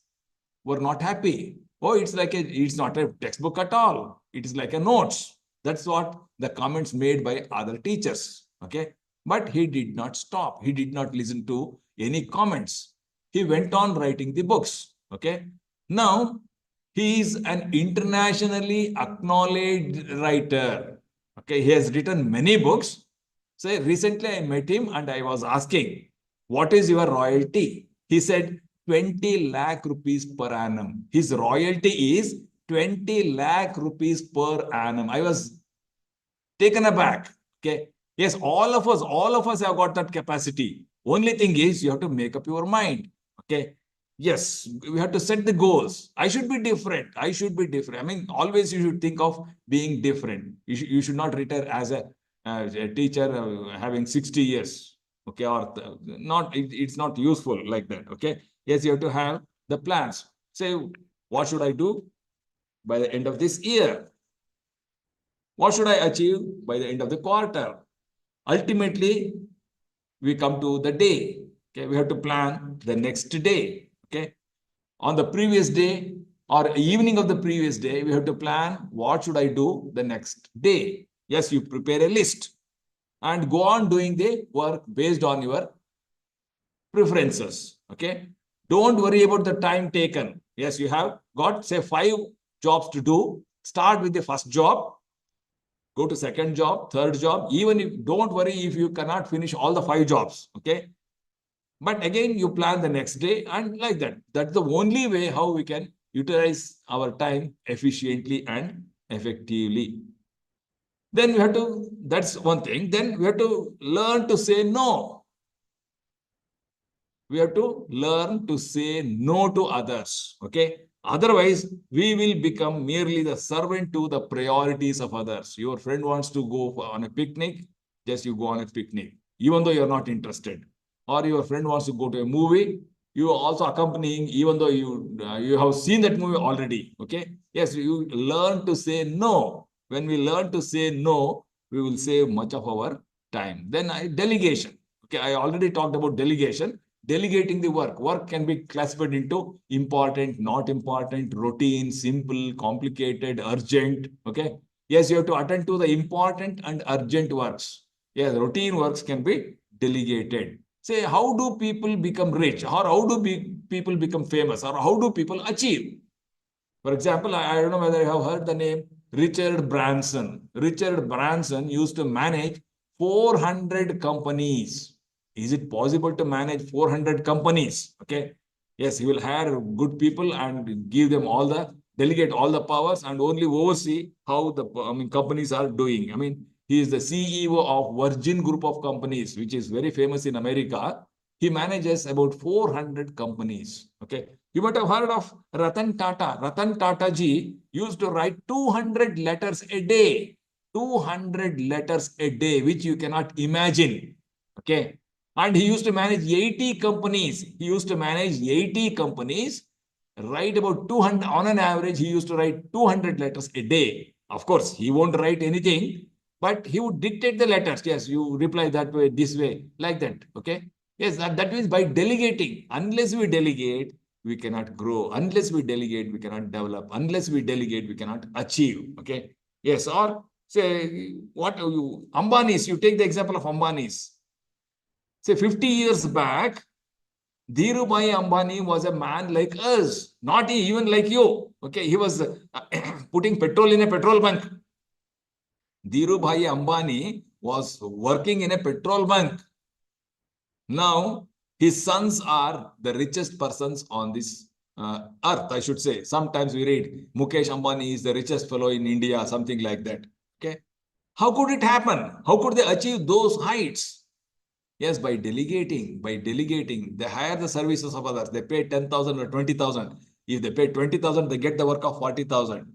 were not happy. Oh, it's not a textbook at all. It is like a notes. That's what the comments made by other teachers. Okay. But he did not stop. He did not listen to any comments. He went on writing the books. Okay. Now, he is an internationally acknowledged writer. Okay. He has written many books. So recently I met him and I was asking, what is your royalty? He said, 20 lakh rupees per annum. His royalty is 20 lakh rupees per annum. I was taken aback. Okay. Yes, all of us have got that capacity. Only thing is you have to make up your mind. Okay. Yes, we have to set the goals. I should be different. Always you should think of being different. You should not retire as a teacher having 60 years. Okay. Or not, it's not useful like that. Okay. Yes, you have to have the plans. Say, what should I do by the end of this year? What should I achieve by the end of the quarter? Ultimately, we come to the day. Okay, we have to plan the next day. Okay, on the previous day or evening of the previous day, we have to plan what should I do the next day. Yes, you prepare a list and go on doing the work based on your preferences. Okay, don't worry about the time taken. Yes, you have got say 5 jobs to do. Start with the first job. Go to second job, third job. Even if don't worry if you cannot finish all the 5 jobs. Okay. But again, you plan the next day and like that. That's the only way how we can utilize our time efficiently and effectively. Then we have to, that's one thing. Then we have to learn to say no. We have to learn to say no to others. Okay. Otherwise, we will become merely the servant to the priorities of others. Your friend wants to go on a picnic, just you go on a picnic, even though you're not interested. Or your friend wants to go to a movie, you are also accompanying, even though you have seen that movie already. Okay. Yes, you learn to say no. When we learn to say no, we will save much of our time. Then delegation. Okay, I already talked about delegation. Delegating the work. Work can be classified into important, not important, routine, simple, complicated, urgent. Okay. Yes, you have to attend to the important and urgent works. Yes, routine works can be delegated. Say, how do people become rich? Or how do people become famous? Or how do people achieve? For example, I don't know whether you have heard the name Richard Branson. Richard Branson used to manage 400 companies. Is it possible to manage 400 companies? Okay. Yes, he will hire good people and give them delegate all the powers and only oversee how the companies are doing. He is the CEO of Virgin Group of Companies, which is very famous in America. He manages about 400 companies. Okay. You might have heard of Ratan Tata. Ratan Tata ji used to write 200 letters a day. 200 letters a day, which you cannot imagine. Okay. And he used to manage 80 companies. He used to manage 80 companies, write about 200, on an average, he used to write 200 letters a day. Of course, he won't write anything, but he would dictate the letters. Yes, you reply that way, this way, like that. Okay. Yes, that means by delegating. Unless we delegate, we cannot grow. Unless we delegate, we cannot develop. Unless we delegate, we cannot achieve. Okay. Yes, or say, Ambani's, you take the example of Ambani's. Say 50 years back, Dhirubhai Ambani was a man like us, not even like you. Okay, he was putting petrol in a petrol bunk. Dhirubhai Ambani was working in a petrol bunk. Now, his sons are the richest persons on this earth, I should say. Sometimes we read Mukesh Ambani is the richest fellow in India, something like that. Okay. How could it happen? How could they achieve those heights? Yes, by delegating. By delegating, they hire the services of others. They pay 10,000 or 20,000. If they pay 20,000, they get the work of 40,000.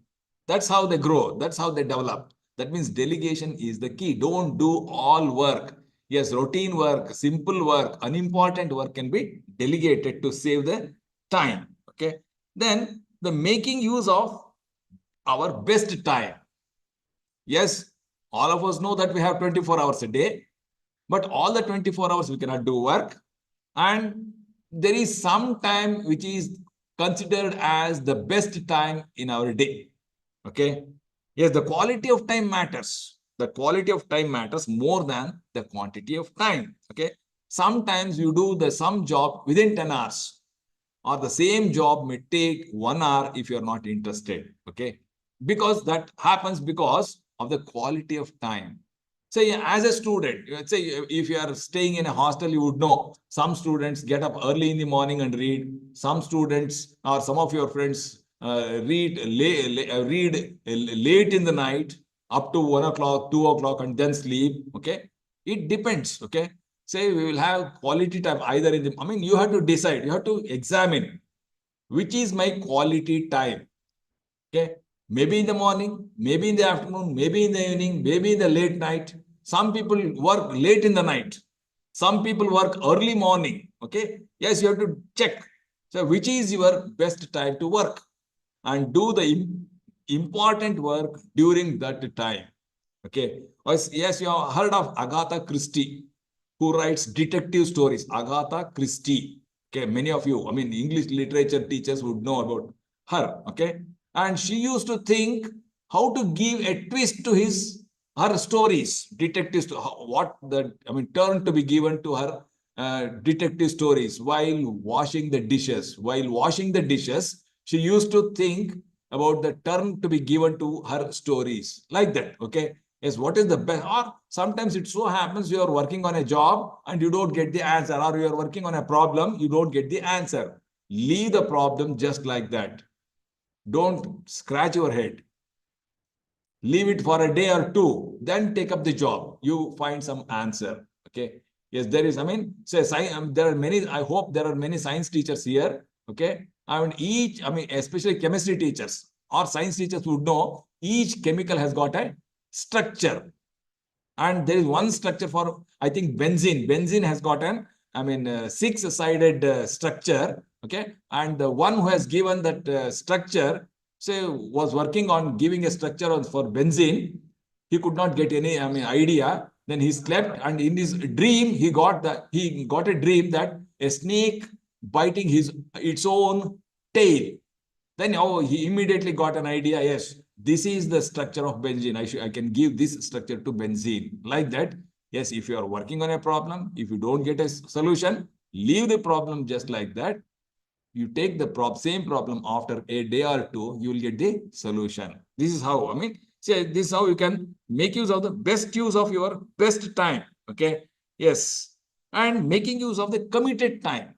That's how they grow. That's how they develop. That means delegation is the key. Don't do all work. Yes, routine work, simple work, unimportant work can be delegated to save the time. Okay. Then the making use of our best time. Yes, all of us know that we have 24 hours a day, but all the 24 hours we cannot do work. And there is some time which is considered as the best time in our day. Okay. Yes, the quality of time matters. The quality of time matters more than the quantity of time. Okay. Sometimes you do some job within 10 hours, or the same job may take 1 hour if you're not interested. Okay. Because that happens because of the quality of time. Say, as a student, let's say if you are staying in a hostel, you would know some students get up early in the morning and read. Some students or some of your friends read late in the night up to 1 o'clock, 2 o'clock, and then sleep. Okay. It depends. Okay. Say we will have quality time either in the, I mean, you have to decide, you have to examine which is my quality time. Okay. Maybe in the morning, maybe in the afternoon, maybe in the evening, maybe in the late night. Some people work late in the night. Some people work early morning. Okay. Yes, you have to check. So, which is your best time to work and do the important work during that time. Okay. Yes, you have heard of Agatha Christie, who writes detective stories. Agatha Christie. Okay. Many of you, I mean, English literature teachers would know about her. Okay. And she used to think how to give a twist to her stories, detective, what the, I mean, turn to be given to her detective stories while washing the dishes. While washing the dishes, she used to think about the turn to be given to her stories, like that. Okay. Yes, what is the best? Or sometimes it so happens you are working on a job and you don't get the answer, or you are working on a problem, you don't get the answer. Leave the problem just like that. Don't scratch your head. Leave it for a day or two, then take up the job. You find some answer. Okay. Yes, there is, I mean, say, there are many, I hope there are many science teachers here. Okay. I mean, especially chemistry teachers or science teachers would know each chemical has got a structure. And there is one structure for, I think, benzene. Benzene has got an, six-sided structure. Okay. And the one who has given that structure, say, was working on giving a structure for benzene. He could not get any, idea. Then he slept, and in his dream, he got a dream that a snake biting its own tail. Then he immediately got an idea. Yes, this is the structure of benzene. I can give this structure to benzene. Like that. Yes, if you are working on a problem, if you don't get a solution, leave the problem just like that. You take the same problem after a day or two, you will get the solution. This is how, see, this is how you can make use of the best use of your best time. Okay. Yes. And making use of the committed time.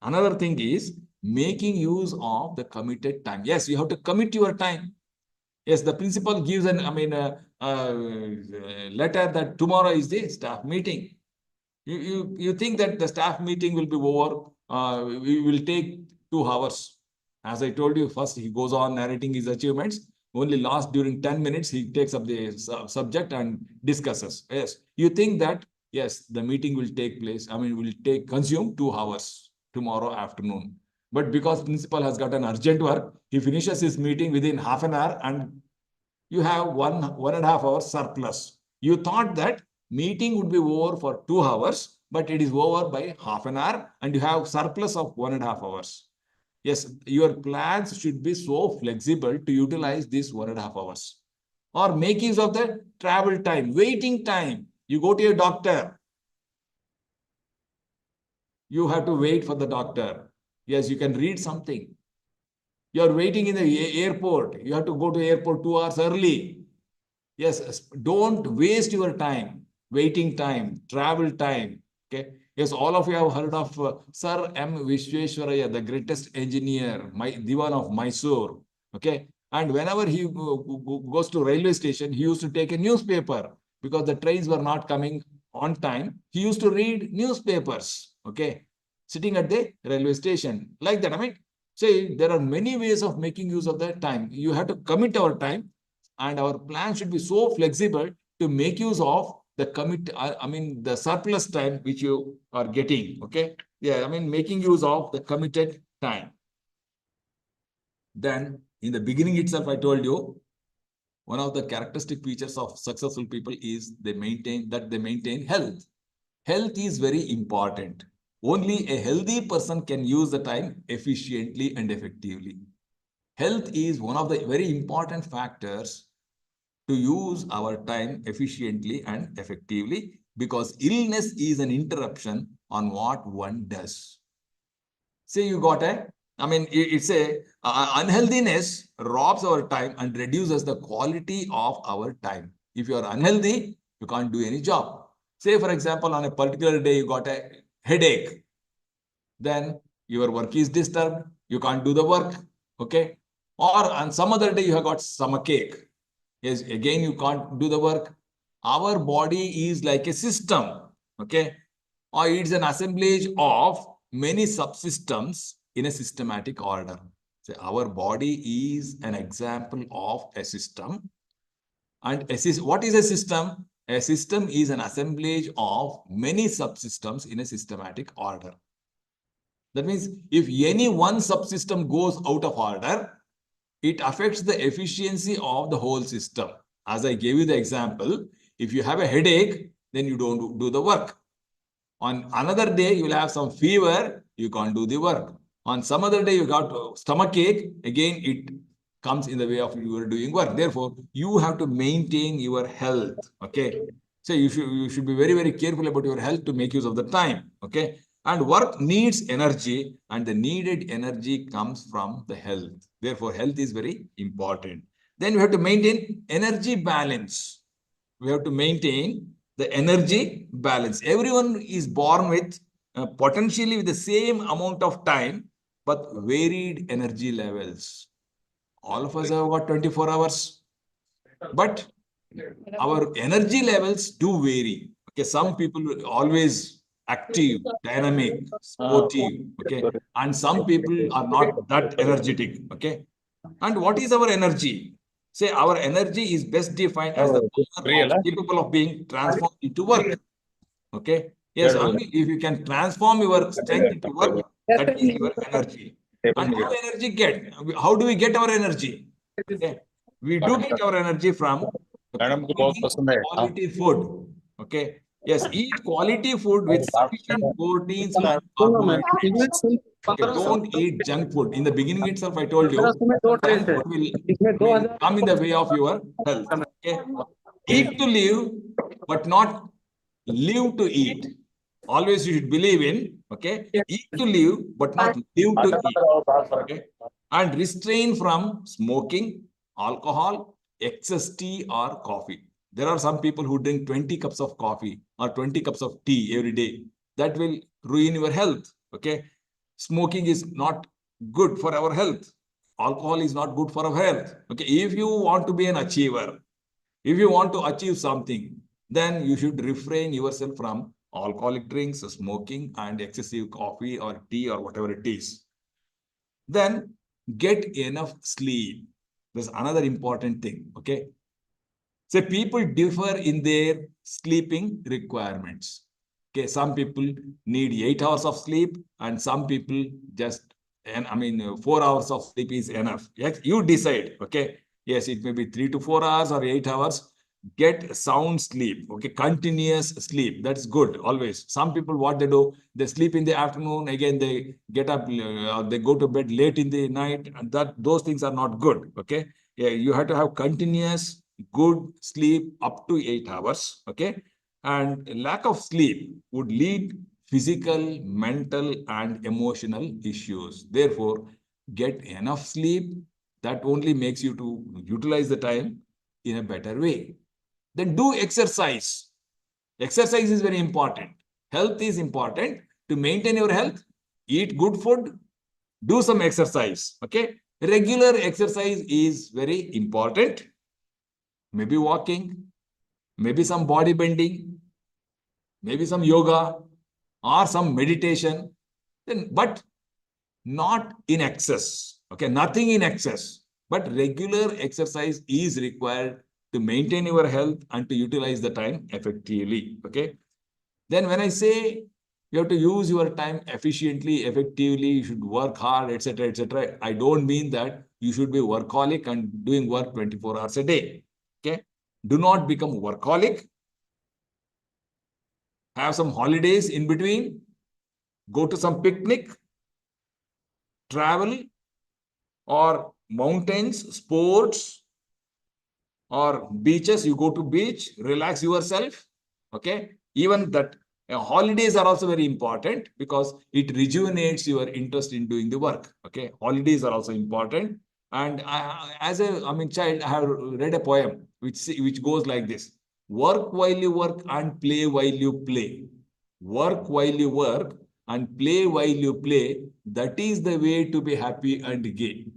Another thing is making use of the committed time. Yes, you have to commit your time. Yes, the principal gives letter that tomorrow is the staff meeting. You think that the staff meeting will be over. We will take 2 hours. As I told you, first he goes on narrating his achievements. Only last during 10 minutes, he takes up the subject and discusses. Yes, you think that, yes, the meeting will take place. Will consume 2 hours tomorrow afternoon. But because principal has got an urgent work, he finishes his meeting within half an hour, and you have 1.5 hours surplus. You thought that meeting would be over for 2 hours, but it is over by half an hour, and you have surplus of 1.5 hours. Yes, your plans should be so flexible to utilize these 1.5 hours. Or make use of the travel time, waiting time. You go to a doctor. You have to wait for the doctor. Yes, you can read something. You are waiting in the airport. You have to go to airport 2 hours early. Yes, don't waste your time, waiting time, travel time. Okay. Yes, all of you have heard of Sir M. Vishweswaraya, the greatest engineer, Diwan of Mysore. Okay. And whenever he goes to railway station, he used to take a newspaper because the trains were not coming on time. He used to read newspapers. Okay. Sitting at the railway station. Like that. I mean, say there are many ways of making use of that time. You have to commit our time, and our plan should be so flexible to make use of the the surplus time which you are getting. Okay. Yeah. I mean, making use of the committed time. Then in the beginning itself, I told you one of the characteristic features of successful people is they maintain health. Health is very important. Only a healthy person can use the time efficiently and effectively. Health is one of the very important factors to use our time efficiently and effectively, because illness is an interruption on what one does. Say you got it's a unhealthiness robs our time and reduces the quality of our time. If you are unhealthy, you can't do any job. Say, for example, on a particular day, you got a headache. Then your work is disturbed. You can't do the work. Okay. Or on some other day, you have got stomachache. Yes, again, you can't do the work. Our body is like a system. Okay. Or it's an assemblage of many subsystems in a systematic order. So our body is an example of a system. And what is a system? A system is an assemblage of many subsystems in a systematic order. That means if any one subsystem goes out of order, it affects the efficiency of the whole system. As I gave you the example, if you have a headache, then you don't do the work. On another day, you will have some fever, you can't do the work. On some other day, you got stomach ache, again, it comes in the way of you are doing work. Therefore, you have to maintain your health. Okay. So you should be very, very careful about your health to make use of the time. Okay. And work needs energy, and the needed energy comes from the health. Therefore, health is very important. Then we have to maintain energy balance. We have to maintain the energy balance. Everyone is born with potentially with the same amount of time, but varied energy levels. All of us have got 24 hours, but our energy levels do vary. Okay, some people are always active, dynamic, sportive. Okay, and some people are not that energetic. Okay, and what is our energy? Say our energy is best defined as the power capable of being transformed into work. Okay. Yes, only if you can transform your strength into work, that is your energy. And how do we get our energy? Okay. We do get our energy from quality food. Okay. Yes, eat quality food with sufficient proteins and carbohydrates. Okay, don't eat junk food. In the beginning itself, I told you, junk food will come in the way of your health. Okay. Eat to live, but not live to eat. Always you should believe in, okay, eat to live, but not live to eat. Okay. And restrain from smoking, alcohol, excess tea or coffee. There are some people who drink 20 cups of coffee or 20 cups of tea every day. That will ruin your health. Okay. Smoking is not good for our health. Alcohol is not good for our health. Okay. If you want to be an achiever, if you want to achieve something, then you should refrain yourself from alcoholic drinks, smoking, and excessive coffee or tea or whatever it is. Then get enough sleep. There's another important thing. Okay. So people differ in their sleeping requirements. Okay. Some people need 8 hours of sleep, and some people just, 4 hours of sleep is enough. Yes, you decide. Okay. Yes, it may be 3 to 4 hours or 8 hours. Get sound sleep. Okay, continuous sleep. That's good always. Some people, what they do, they sleep in the afternoon. Again, they get up. They go to bed late in the night. And those things are not good. Okay, yeah, you have to have continuous good sleep up to 8 hours. Okay, and lack of sleep would lead physical, mental, and emotional issues. Therefore, get enough sleep. That only makes you to utilize the time in a better way. Then do exercise. Exercise is very important. Health is important. To maintain your health, eat good food, do some exercise. Okay. Regular exercise is very important. Maybe walking, maybe some body bending, maybe some yoga or some meditation. Then, but not in excess. Okay. Nothing in excess. But regular exercise is required to maintain your health and to utilize the time effectively. Okay. Then when I say you have to use your time efficiently, effectively, you should work hard, etc., etc., I don't mean that you should be workaholic and doing work 24 hours a day. Okay. Do not become workaholic. Have some holidays in between. Go to some picnic, travel, or mountains, sports, or beaches. You go to beach, relax yourself. Okay. Even that holidays are also very important because it rejuvenates your interest in doing the work. Okay. Holidays are also important. And as a child, I have read a poem which goes like this: work while you work and play while you play. Work while you work and play while you play. That is the way to be happy and gay.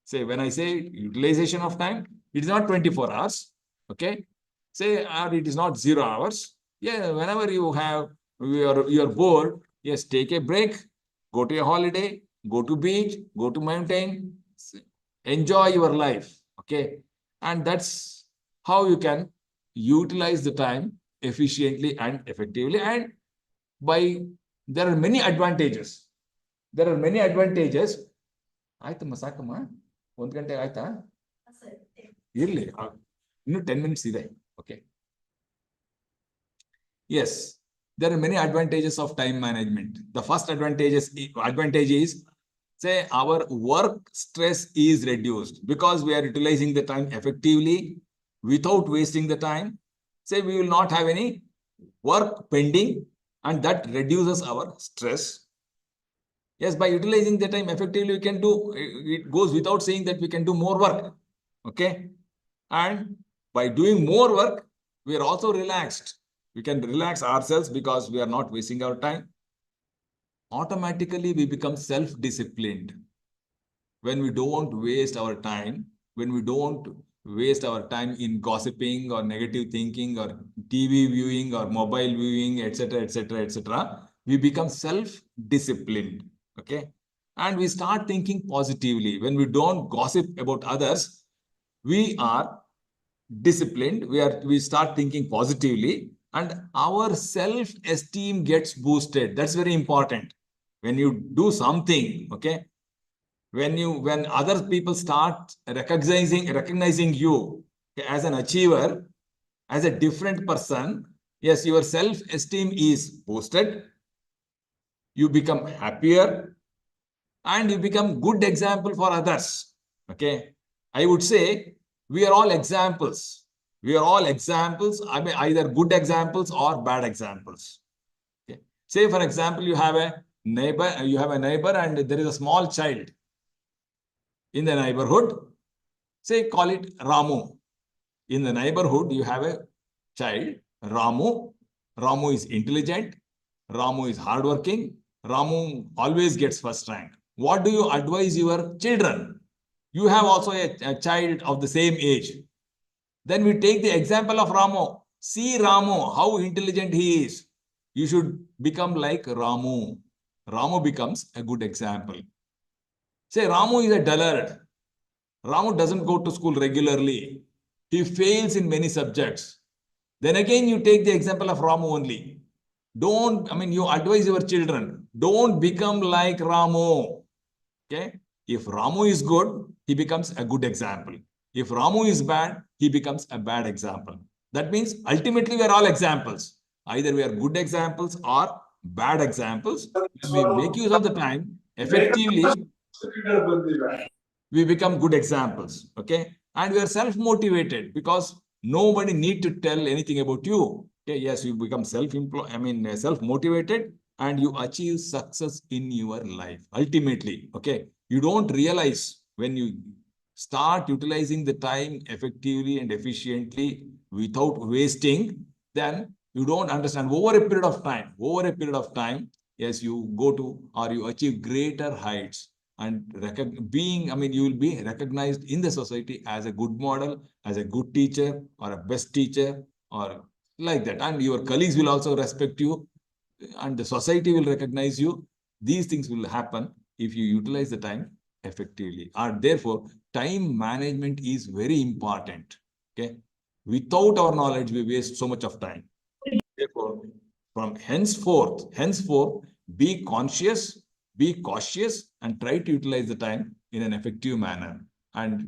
Say, when I say utilization of time, it is not 24 hours. Okay. Say, or it is not 0 hours. Yeah, whenever you're bored, yes, take a break, go to a holiday, go to beach, go to mountain, enjoy your life. Okay. And that's how you can utilize the time efficiently and effectively. And there are many advantages. There are many advantages. ಆಯ್ತಮ್ಮ ಸಾಕಮ್ಮ 1 ಗಂಟೆ ಆಯ್ತಾ ಇರ್ಲಿ ಇನ್ನು 10 minutes ಇದೆ. Okay. Yes, there are many advantages of time management. The first advantage is, say, our work stress is reduced because we are utilizing the time effectively without wasting the time. Say, we will not have any work pending, and that reduces our stress. Yes, by utilizing the time effectively, we can do, it goes without saying that we can do more work. Okay. And by doing more work, we are also relaxed. We can relax ourselves because we are not wasting our time. Automatically, we become self-disciplined. When we don't waste our time, when we don't waste our time in gossiping or negative thinking or TV viewing or mobile viewing, etc., etc., etc., we become self-disciplined. Okay. And we start thinking positively. When we don't gossip about others, we are disciplined. We start thinking positively, and our self-esteem gets boosted. That's very important. When you do something, okay, when other people start recognizing you as an achiever, as a different person, yes, your self-esteem is boosted. You become happier and you become good example for others. Okay. I would say we are all examples. We are all examples. I mean, either good examples or bad examples. Okay. Say, for example, you have a neighbor and there is a small child in the neighborhood. Say, call it Ramu. In the neighborhood, you have a child, Ramu. Ramu is intelligent. Ramu is hardworking. Ramu always gets first rank. What do you advise your children? You have also a child of the same age. Then we take the example of Ramu. See Ramu, how intelligent he is. You should become like Ramu. Ramu becomes a good example. Say, Ramu is a dullard. Ramu doesn't go to school regularly. He fails in many subjects. Then again, you take the example of Ramu only. You advise your children, don't become like Ramu. Okay. If Ramu is good, he becomes a good example. If Ramu is bad, he becomes a bad example. That means ultimately we are all examples. Either we are good examples or bad examples. When we make use of the time effectively, we become good examples. Okay. And we are self-motivated because nobody need to tell anything about you. Okay. Yes, you become self-motivated. and you achieve success in your life. Ultimately, okay, you don't realize when you start utilizing the time effectively and efficiently without wasting, then you don't understand over a period of time, yes, you go to or you achieve greater heights and you will be recognized in the society as a good model, as a good teacher or a best teacher or like that. And your colleagues will also respect you and the society will recognize you. These things will happen if you utilize the time effectively. And therefore, time management is very important. Okay. Without our knowledge, we waste so much of time. Therefore, from henceforth, be conscious, be cautious, and try to utilize the time in an effective manner. And